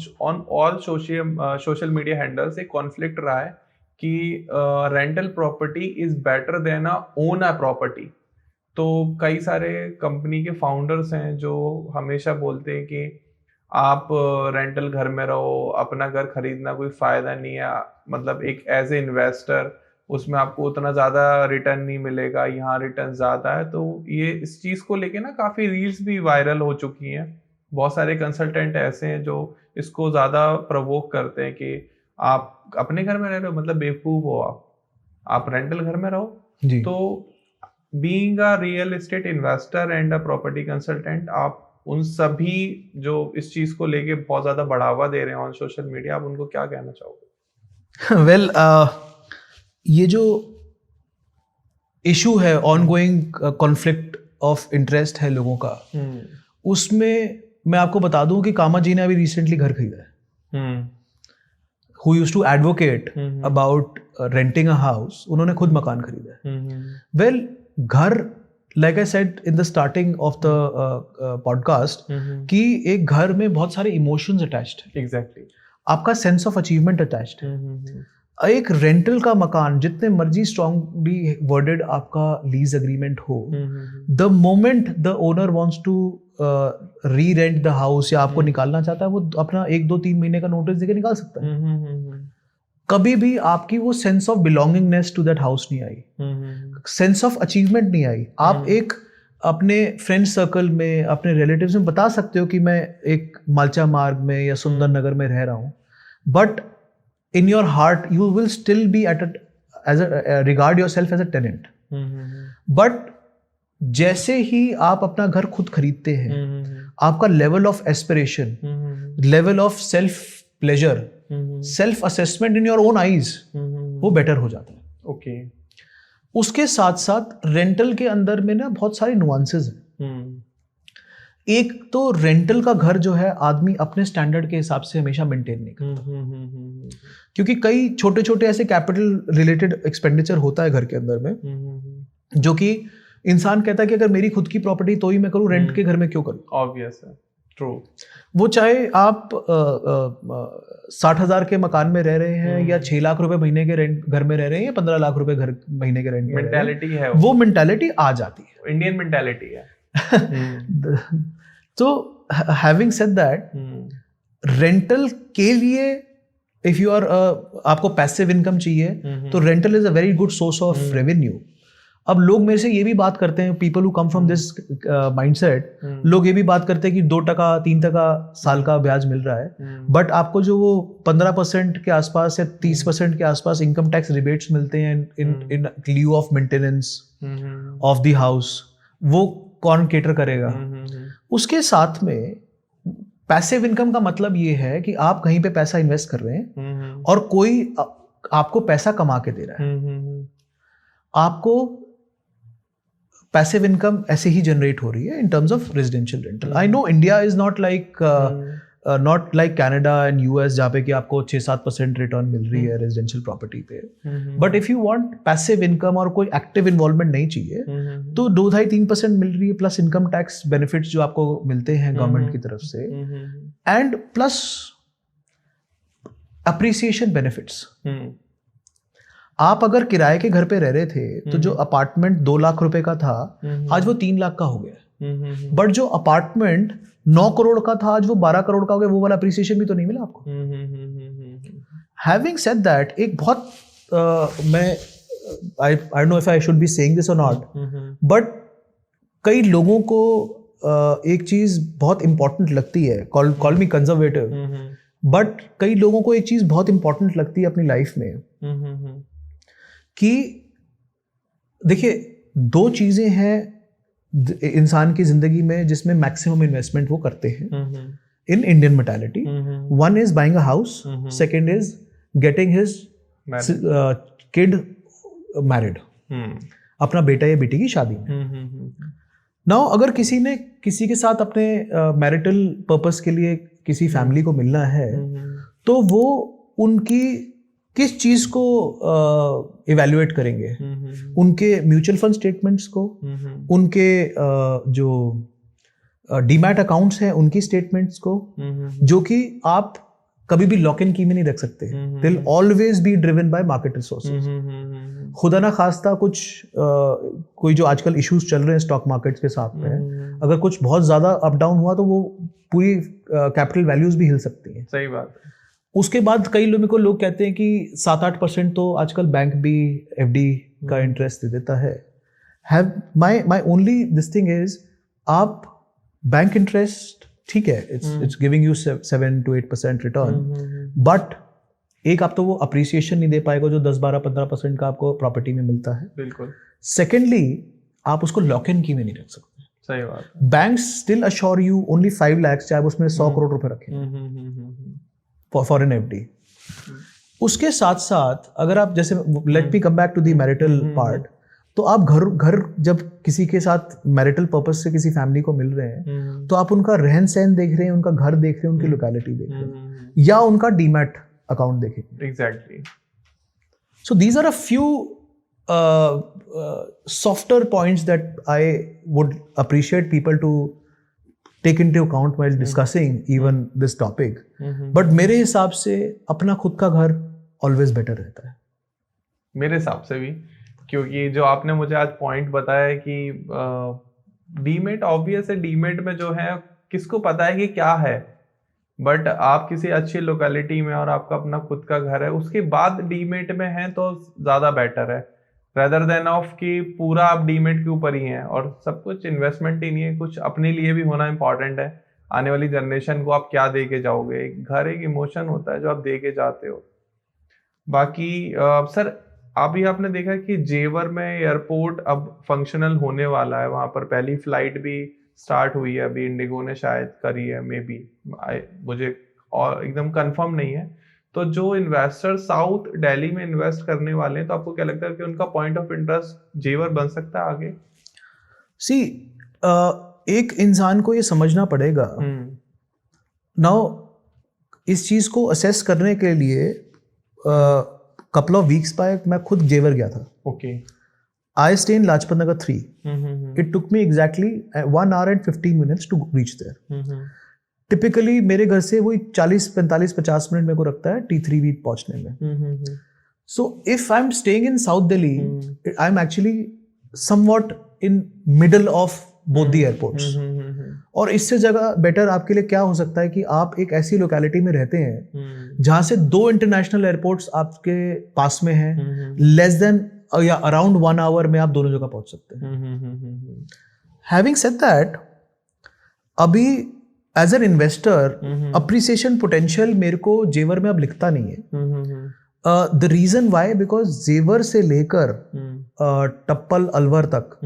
all social media handles एक कॉन्फ्लिक्ट रहा है कि rental property is better than own a property. तो कई सारे कंपनी के फाउंडर्स हैं जो हमेशा बोलते हैं कि आप रेंटल घर में रहो, अपना घर खरीदना कोई फायदा नहीं है, मतलब एक एज ए इन्वेस्टर उसमें आपको उतना ज्यादा रिटर्न नहीं मिलेगा, यहाँ रिटर्न ज्यादा है। तो ये इस चीज को लेके ना काफी रील्स भी वायरल हो चुकी हैं। बहुत सारे कंसल्टेंट ऐसे हैं जो इसको ज्यादा प्रवोक करते हैं कि आप अपने घर में रह रहे हो मतलब बेवकूफ हो, आप रेंटल घर में रहो जी। तो being a real estate investor and a property consultant, आप उन सभी जो इस चीज को लेके बहुत ज्यादा बढ़ावा दे रहे हैं ऑन सोशल मीडिया, आप उनको क्या कहना चाहोगे? वेल ये जो इशू है, ऑनगोइंग कॉन्फ्लिक्ट ऑफ इंटरेस्ट है लोगों का, उसमें मैं आपको बता दूं कि कामा जी ने अभी रिसेंटली घर खरीदा है। who used to advocate about renting a house, उन्होंने खुद मकान खरीदा है. Well, घर, like I said in the starting of the podcast, कि एक घर में बहुत सारे emotions attached है. Exactly. आपका सेंस ऑफ अचीवमेंट अटैच्ड है. एक रेंटल का मकान जितने मर्जी स्ट्रांगली वर्डेड आपका लीज अग्रीमेंट हो, the moment the owner wants to re rent the house या आपको निकालना चाहता है, वो अपना 1-2-3 महीने का नोटिस देके निकाल सकता है. कभी भी आपकी वो sense of belongingness to that house नहीं आई, सेंस ऑफ अचीवमेंट नहीं आई. आप एक अपने फ्रेंड सर्कल में, अपने रिलेटिव्स में बता सकते हो कि मैं एक मालचा मार्ग में या सुंदर नगर में रह रहा हूँ, but in your heart you will still be at as regard yourself as a tenant. But जैसे ही आप अपना घर खुद खरीदते हैं, आपका level of aspiration, level of self pleasure, self assessment in your own eyes वो बेटर हो जाता है. ओके. उसके साथ साथ रेंटल के अंदर में ना बहुत सारे नुआंसेस हैं. एक तो रेंटल का घर जो है आदमी अपने स्टैंडर्ड के हिसाब से हमेशा मेंटेन नहीं करता, क्योंकि कई छोटे छोटे ऐसे कैपिटल रिलेटेड एक्सपेंडिचर होता है घर के अंदर में, जो कि इंसान कहता है कि अगर मेरी खुद की प्रॉपर्टी तो ही मैं करूँ, रेंट के घर में क्यों करूँ. ऑब्वियस है. ट्रू. वो चाहे आप 60,000 के मकान में रह रहे हैं या 6 लाख रुपए महीने के रेंट घर में रह रहे हैं या 15 लाख रुपए घर महीने के रेंट में, मेंटालिटी है वो मेंटालिटी आ जाती है. इंडियन मेंटालिटी है. तो हैविंग सेड दैट, रेंटल के लिए इफ यू आर आपको पैसिव इनकम चाहिए तो rental is a very good source of revenue. अब लोग मेरे से ये भी बात करते हैं, people who come from this mindset, लोग ये भी बात करते हैं कि 2%, 3% साल का ब्याज मिल रहा है, बट आपको जो वो 15% के आसपास या 30% के आसपास इनकम टैक्स रिबेट्स मिलते हैं in lieu of maintenance of the house, वो कौन केटर करेगा. उसके साथ में पैसिव इनकम का मतलब ये है कि आप कहीं पे पैसा इन्वेस्ट कर रहे हैं और कोई आपको पैसा कमा के दे रहा है. आपको पैसिव इनकम ऐसे ही जनरेट हो रही है in terms of residential rental. I know India is not like Canada and US जहाँ पे कि आपको 6-7% रिटर्न मिल रही है रेजिडेंशियल प्रॉपर्टी पे, but if you want passive income और कोई एक्टिव इन्वॉल्वमेंट नहीं चाहिए तो 2-2.5-3% मिल रही है, प्लस इनकम टैक्स बेनिफिट्स जो आपको मिलते हैं गवर्नमेंट की तरफ से, एंड प्लस अप्रिसिएशन बेनिफिट्स. आप अगर किराए के घर पे रह रहे थे तो जो अपार्टमेंट 2 लाख रुपए का था आज वो 3 लाख का हो गया, बट जो अपार्टमेंट 9 करोड़ का था आज वो 12 करोड़ का हो गया. वो वाला अप्रिसिएशन भी तो नहीं मिला आपको. हैविंग सेड दैट, एक बहुत मैं I don't know if I should be saying this और नॉट, बट कई लोगों को एक चीज बहुत इंपॉर्टेंट लगती है, कॉल मी कंजर्वेटिव, बट कई लोगों को एक चीज बहुत इंपॉर्टेंट लगती है अपनी लाइफ में कि देखिए 2 चीजें हैं इंसान की जिंदगी में जिसमें मैक्सिमम इन्वेस्टमेंट वो करते हैं in Indian mentality. One is buying a house, second is getting his kid married, अपना बेटा या बेटी की शादी में. नाउ अगर किसी ने किसी के साथ अपने मैरिटल पर्पस के लिए किसी फैमिली को मिलना है तो वो उनकी किस चीज को इवैल्यूएट करेंगे, उनके म्यूचुअल फंड स्टेटमेंट्स को, उनके जो डीमैट अकाउंट्स हैं उनकी स्टेटमेंट्स को, जो कि आप कभी भी लॉक इन की में नहीं रख सकते. They will always be driven by market resources. खुदा ना खास्ता कुछ कोई जो आजकल इश्यूज चल रहे हैं स्टॉक मार्केट्स के साथ में, अगर कुछ बहुत ज्यादा अप डाउन हुआ तो वो पूरी कैपिटल वैल्यूज भी हिल सकती हैं. सही बात है. उसके बाद कई लोग कहते हैं कि 7-8% तो आजकल बैंक भी एफडी का इंटरेस्ट दे देता है. My only this thing is, आप बैंक इंटरेस्ट ठीक है, it's giving you 7-8% return, but एक आप तो वो अप्रिसिएशन नहीं दे पाएगा जो 10-12-15% का आपको प्रॉपर्टी में मिलता है. बिल्कुल. सेकेंडली आप उसको लॉक इन की में नहीं रख सकते. सही बात. Banks still assure you only 5 lakh, चाहे उसमें 100 करोड़ रुपए रखें फॉर एन एफडी. उसके साथ साथ अगर आप जैसे let me come back to the marital part, तो आप घर जब किसी के साथ मैरिटल पर्पस से किसी फैमिली को मिल रहे हैं तो आप उनका रहन सहन देख रहे हैं, उनका घर देख रहे हैं, उनकी लोकेलिटी देख रहे हैं, या उनका डीमैट अकाउंट देखेंगे। Exactly. So these are a few softer points that I would appreciate people to take into account while discussing even this topic. But मेरे हिसाब से अपना खुद का घर always better रहता है। मेरे हिसाब से भी, क्योंकि जो आपने मुझे आज पॉइंट बताया है कि डीमेट, ऑब्वियस है डीमेट में जो है किसको पता है कि क्या है, बट आप किसी अच्छी लोकेलिटी में और आपका अपना खुद का घर है, उसके बाद डीमेट में है तो ज़्यादा बेटर है, रेदर देन ऑफ कि पूरा आप डीमेट के ऊपर ही हैं और सब कुछ इन्वेस्टमेंट ही नहीं है। कुछ अपने लिए भी होना इंपॉर्टेंट है। आने वाली जनरेशन को आप क्या दे के जाओगे? एक घर एक इमोशन होता है जो आप दे के जाते हो। बाकी सर, अभी आपने देखा कि जेवर में एयरपोर्ट अब फंक्शनल होने वाला है, वहाँ पर पहली फ्लाइट भी स्टार्ट हुई है, अभी इंडिगो ने शायद करी है, मे बी, मुझे और एकदम कंफर्म नहीं है। तो जो इन्वेस्टर साउथ दिल्ली में इन्वेस्ट करने वाले हैं, तो आपको क्या लगता है कि उनका पॉइंट ऑफ इंटरेस्ट जेवर बन सकता है आगे? सी, एक इंसान को ये समझना पड़ेगा नाउ, इस चीज को असेस करने के लिए couple of weeks back मैं खुद जेवर गया था। Okay. I stay in Lajpat Nagar 3. It took me exactly 1 hour and 15 minutes to reach there. Typically मेरे घर से वही 40, 45, 50 मिनट मेरे को रखता है T3 पहुंचने में। So if I'm staying in South Delhi, I'm actually somewhat in middle of both the airports. और इससे जगह बेटर आपके लिए क्या हो सकता है कि आप एक ऐसी लोकेलिटी में रहते हैं जहां से 2 इंटरनेशनल एयरपोर्ट्स आपके पास में हैं, लेस देन या अराउंड 1 आवर में आप दोनों जगह पहुंच सकते हैं। हैविंग सेड दैट, अभी as an investor appreciation potential मेरे को जेवर में अब लिखता नहीं है। द रीजन वाई, बिकॉज जेवर से लेकर टप्पल अलवर तक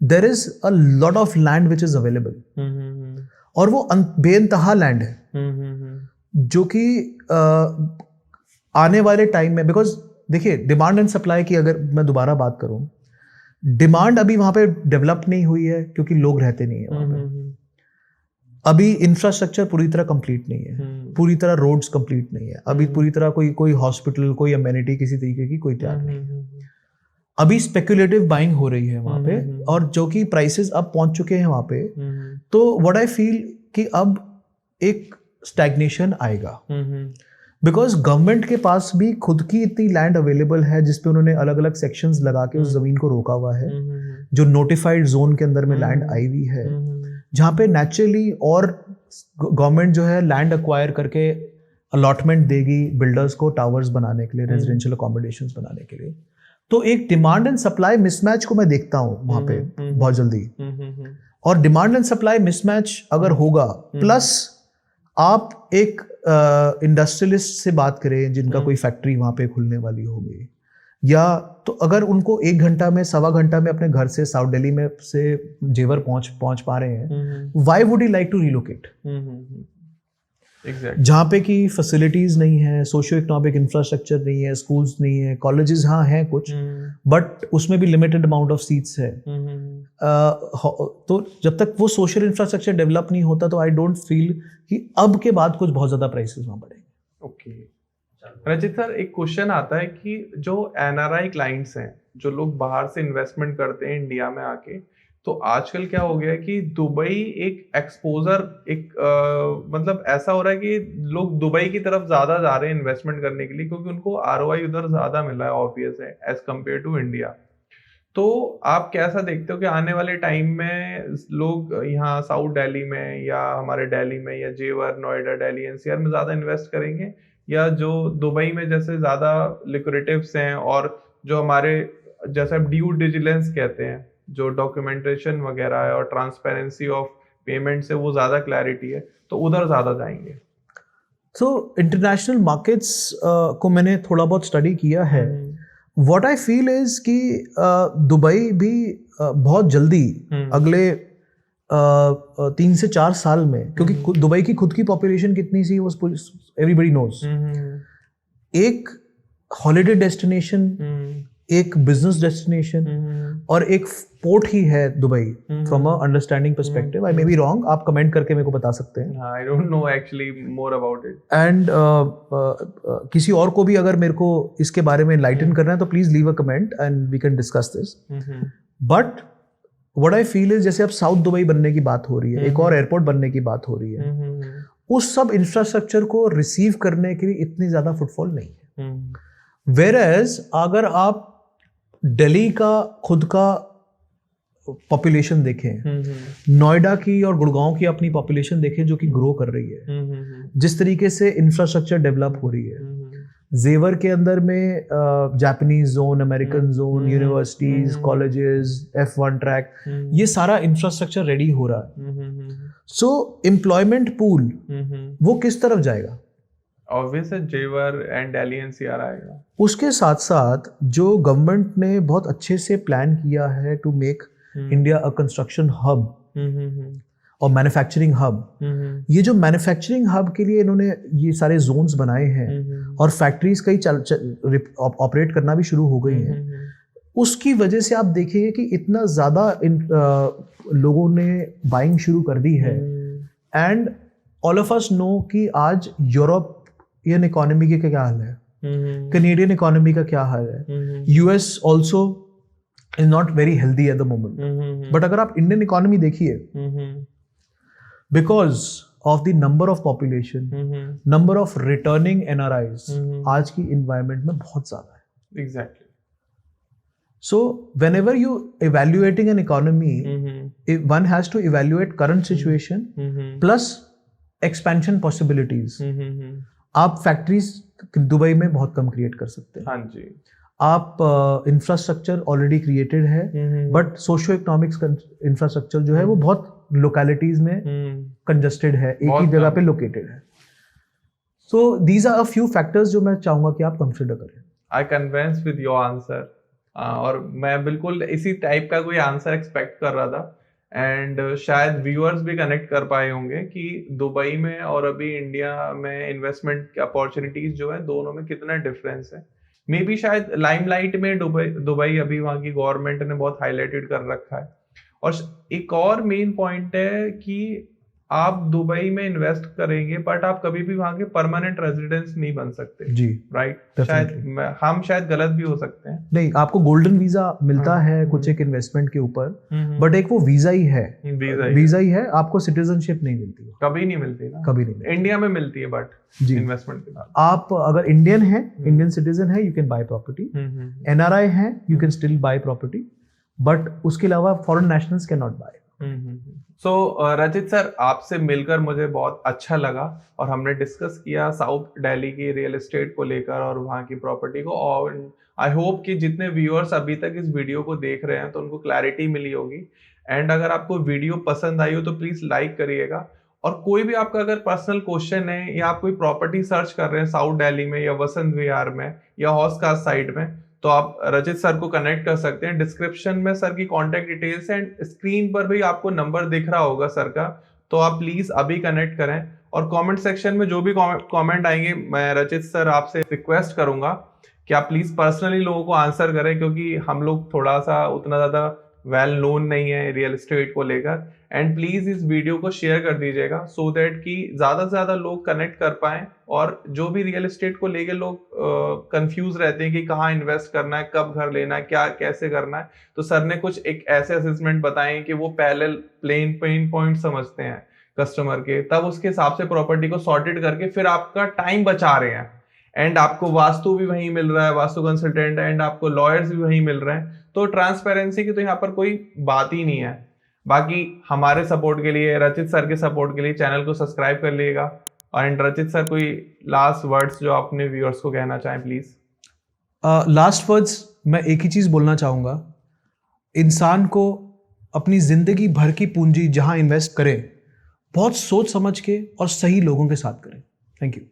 there is a lot of land which is available, और वो बेइंतहा लैंड है जो कि आने वाले टाइम में, बिकॉज देखिए डिमांड एंड सप्लाई की अगर मैं दोबारा बात करूं, डिमांड अभी वहां पे डेवलप नहीं हुई है क्योंकि लोग रहते नहीं है वहां पे। अभी इंफ्रास्ट्रक्चर पूरी तरह कंप्लीट नहीं है, पूरी तरह रोड्स कंप्लीट नहीं है, अभी पूरी तरह कोई हॉस्पिटल, कोई अमेनिटी किसी तरीके की कोई तैयार नहीं है। अभी स्पेकुलेटिव बाइंग हो रही है वहां पे, और जो कि प्राइसेस अब पहुंच चुके हैं वहां पे। तो व्हाट आई फील कि अब एक स्टैग्नेशन आएगा, बिकॉज गवर्नमेंट के पास भी खुद की इतनी लैंड अवेलेबल है जिसपे उन्होंने अलग अलग सेक्शंस लगा के उस जमीन को रोका हुआ है, जो नोटिफाइड जोन के अंदर में लैंड आई हुई है, जहाँ पे नेचुरली और गवर्नमेंट जो है लैंड अक्वायर करके अलॉटमेंट देगी बिल्डर्स को टावर्स बनाने के लिए, रेजिडेंशियल अकोमोडेशंस बनाने के लिए। तो एक डिमांड एंड सप्लाई मिसमैच को मैं देखता हूँ वहां पे बहुत जल्दी। और डिमांड एंड सप्लाई मिसमैच अगर होगा, प्लस आप एक इंडस्ट्रियलिस्ट से बात करें जिनका कोई फैक्ट्री वहां पे खुलने वाली होगी, या तो अगर उनको 1 घंटा में, 1.25 घंटा में अपने घर से साउथ दिल्ली में से जेवर पहुंच पा रहे हैं, why would he like to relocate? जहाँ पे कि फैसिलिटीज नहीं है, सोशियो इकोनॉमिक इंफ्रास्ट्रक्चर नहीं है, स्कूल्स नहीं है, कॉलेजेस हाँ हैं कुछ, बट उसमें भी लिमिटेड अमाउंट ऑफ सीट्स है। तो जब तक वो सोशल इंफ्रास्ट्रक्चर डेवलप नहीं होता, तो आई डोंट फील कि अब के बाद कुछ बहुत ज्यादा प्राइसेस वहां बढ़ेंगे। ओके रचित सर, एक क्वेश्चन आता है कि जो एनआरआई क्लाइंट्स हैं, जो लोग बाहर से इन्वेस्टमेंट करते हैं इंडिया में आके, तो आजकल क्या हो गया है कि दुबई एक एक्सपोजर, मतलब ऐसा हो रहा है कि लोग दुबई की तरफ ज्यादा जा रहे हैं इन्वेस्टमेंट करने के लिए, क्योंकि उनको आरओआई उधर ज्यादा मिल रहा है, ऑब्वियस है, एज कम्पेयर टू इंडिया। तो आप कैसा देखते हो कि आने वाले टाइम में लोग यहाँ साउथ दिल्ली में या हमारे दिल्ली में या जेवर, नोएडा, दिल्ली एनसीआर में ज्यादा इन्वेस्ट करेंगे, या जो दुबई में जैसे ज्यादा लिक्विडेटिव्स हैं और जो हमारे जैसे ड्यू डिलिजेंस कहते हैं, जो डॉक्यूमेंटेशन वगैरह है और ट्रांसपेरेंसी ऑफ पेमेंट से वो ज्यादा क्लैरिटी है, तो उधर ज्यादा जाएंगे? तो इंटरनेशनल मार्केट्स को मैंने थोड़ा बहुत स्टडी किया है। व्हाट आई फील इज कि दुबई भी बहुत जल्दी अगले 3 से 4 साल में, क्योंकि दुबई की खुद की पॉपुलेशन कितनी सी वो एवरीबडी नोज, एक हॉलिडे डेस्टिनेशन एक बिजनेस डेस्टिनेशन और एक पोर्ट ही है Dubai from a understanding perspective. I may be wrong, आप कमेंट करके मेरे को बता सकते हैं. I don't know actually more about it. And किसी और को भी अगर मेरे को इसके बारे में एनलाइटन करना है तो please leave a comment and we can discuss this. But what I feel is, जैसे अब साउथ दुबई बनने की बात हो रही है, एक और एयरपोर्ट बनने की बात हो रही है, उस सब इंफ्रास्ट्रक्चर को रिसीव करने के लिए इतनी ज्यादा फुटफॉल नहीं है. वेयरएज अगर आप दिल्ली का खुद का पॉपुलेशन देखें, नोएडा की और गुड़गांव की अपनी पॉपुलेशन देखें जो कि ग्रो कर रही है, जिस तरीके से इंफ्रास्ट्रक्चर डेवलप हो रही है, जेवर के अंदर में Japanese zone, American zone, universities, colleges, F1 track, ये सारा इंफ्रास्ट्रक्चर रेडी हो रहा है. सो एम्प्लॉयमेंट पूल वो किस तरफ जाएगा? ऑब्वियस है जेवर एंड दिल्ली एनसीआर आएगा. उसके साथ साथ जो गवर्नमेंट ने बहुत अच्छे से प्लान किया है to make India a construction hub और मैन्युफैक्चरिंग हब, ये जो मैन्युफैक्चरिंग हब के लिए इन्होंने ये सारे जोन्स बनाए हैं और फैक्ट्रीज कई ऑपरेट करना भी शुरू हो गई हैं, उसकी वजह से आप देखेंगे कि इतना ज़्यादा लोगों ने बाइंग शुरू कर दी है. And all of us know कि आज यूरोपियन इकोनॉमी के क्या हाल है, कनेडियन इकोनॉमी का क्या हाल है, US also is not very healthy at the moment. But अगर आप इंडियन इकोनॉमी देखिए, because of the number of population, number of returning NRIs आज की इन्वायरमेंट में बहुत ज्यादा है. Exactly. So whenever you evaluating an economy, one has to evaluate current situation plus expansion possibilities. आप फैक्ट्रीज दुबई में बहुत कम क्रिएट कर सकते हैं. हाँ जी. आप इंफ्रास्ट्रक्चर ऑलरेडी क्रिएटेड है, बट सोशियो इकोनॉमिक्स इंफ्रास्ट्रक्चर जो है वो बहुत लोकेलिटीज में कंजस्टेड है, एक ही जगह पे लोकेटेड है. So these are a few factors जो मैं चाहूंगा कि आप कंसिडर करें. I convince with your answer. और मैं बिल्कुल इसी टाइप का कोई आंसर एक्सपेक्ट कर रहा था. एंड शायद व्यूअर्स भी कनेक्ट कर पाए होंगे कि दुबई में और अभी इंडिया में इन्वेस्टमेंट अपॉर्चुनिटीज जो है दोनों में कितना डिफरेंस है. मे बी शायद लाइमलाइट में दुबई अभी वहाँ की गवर्नमेंट ने बहुत हाईलाइटेड कर रखा है. और एक और मेन पॉइंट है कि आप दुबई में इन्वेस्ट करेंगे बट आप कभी भी वहां के परमानेंट रेजिडेंस नहीं बन सकते. जी, राइट. शायद हम शायद गलत भी हो सकते हैं. नहीं, आपको गोल्डन वीजा मिलता है कुछ एक इन्वेस्टमेंट के ऊपर, बट एक वो वीजा ही है, वीजा ही है, आपको सिटीजनशिप नहीं मिलती. कभी नहीं मिलती ना. कभी नहीं. इंडिया में मिलती है बट इन्वेस्टमेंट के बाद आप अगर इंडियन है, इंडियन सिटीजन है, you can buy property. NRI है, you can still buy property, but उसके अलावा foreign nationals can not buy. So Rachit sir, आपसे मिलकर मुझे बहुत अच्छा लगा और हमने डिस्कस किया साउथ दिल्ली की रियल एस्टेट को लेकर और वहाँ की प्रॉपर्टी को. और आई होप कि जितने व्यूअर्स अभी तक इस वीडियो को देख रहे हैं तो उनको क्लैरिटी मिली होगी. एंड अगर आपको वीडियो पसंद आई हो तो प्लीज लाइक करिएगा. और कोई भी आपका अगर पर्सनल क्वेश्चन है या आप कोई प्रॉपर्टी सर्च कर रहे हैं साउथ दिल्ली में या वसंत विहार में या हौसखास साइड में, तो आप रचित सर को कनेक्ट कर सकते हैं. डिस्क्रिप्शन में सर की कॉन्टेक्ट डिटेल्स एंड स्क्रीन पर भी आपको नंबर दिख रहा होगा सर का, तो आप प्लीज अभी कनेक्ट करें. और कमेंट सेक्शन में जो भी कमेंट आएंगे, मैं रचित सर आपसे रिक्वेस्ट करूंगा कि आप प्लीज पर्सनली लोगों को आंसर करें, क्योंकि हम लोग थोड़ा सा उतना ज्यादा वेल नोन नहीं है रियल एस्टेट को लेकर. एंड प्लीज इस वीडियो को शेयर कर दीजिएगा सो दैट कि ज्यादा से ज्यादा लोग कनेक्ट कर पाएं. और जो भी रियल एस्टेट को लेके लोग कंफ्यूज रहते हैं कि कहाँ इन्वेस्ट करना है, कब घर लेना है, क्या कैसे करना है, तो सर ने कुछ एक ऐसे असेसमेंट बताए कि वो पहले पेन पॉइंट समझते हैं कस्टमर के, तब उसके हिसाब से प्रॉपर्टी को सॉर्टेड करके फिर आपका टाइम बचा रहे हैं. एंड आपको वास्तु भी वहीं मिल रहा है, वास्तु कंसल्टेंट, एंड आपको लॉयर्स भी वहीं मिल रहे हैं. तो ट्रांसपेरेंसी की तो यहाँ पर कोई बात ही नहीं है. बाकी हमारे सपोर्ट के लिए, रचित सर के सपोर्ट के लिए चैनल को सब्सक्राइब कर लीजिएगा. एंड रचित सर, कोई लास्ट वर्ड्स जो अपने व्यूअर्स को कहना चाहें प्लीज. लास्ट वर्ड्स मैं एक ही चीज बोलना चाहूंगा, इंसान को अपनी जिंदगी भर की पूंजी जहां इन्वेस्ट करें, बहुत सोच समझ के और सही लोगों के साथ करें. Thank you.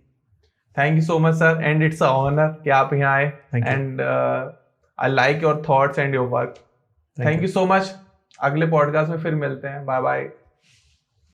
Thank you so much sir, and it's a honour कि आप यहाँ आए. And I like your thoughts and your work. Thank you so much. अगले पॉडकास्ट में फिर मिलते हैं. Bye bye.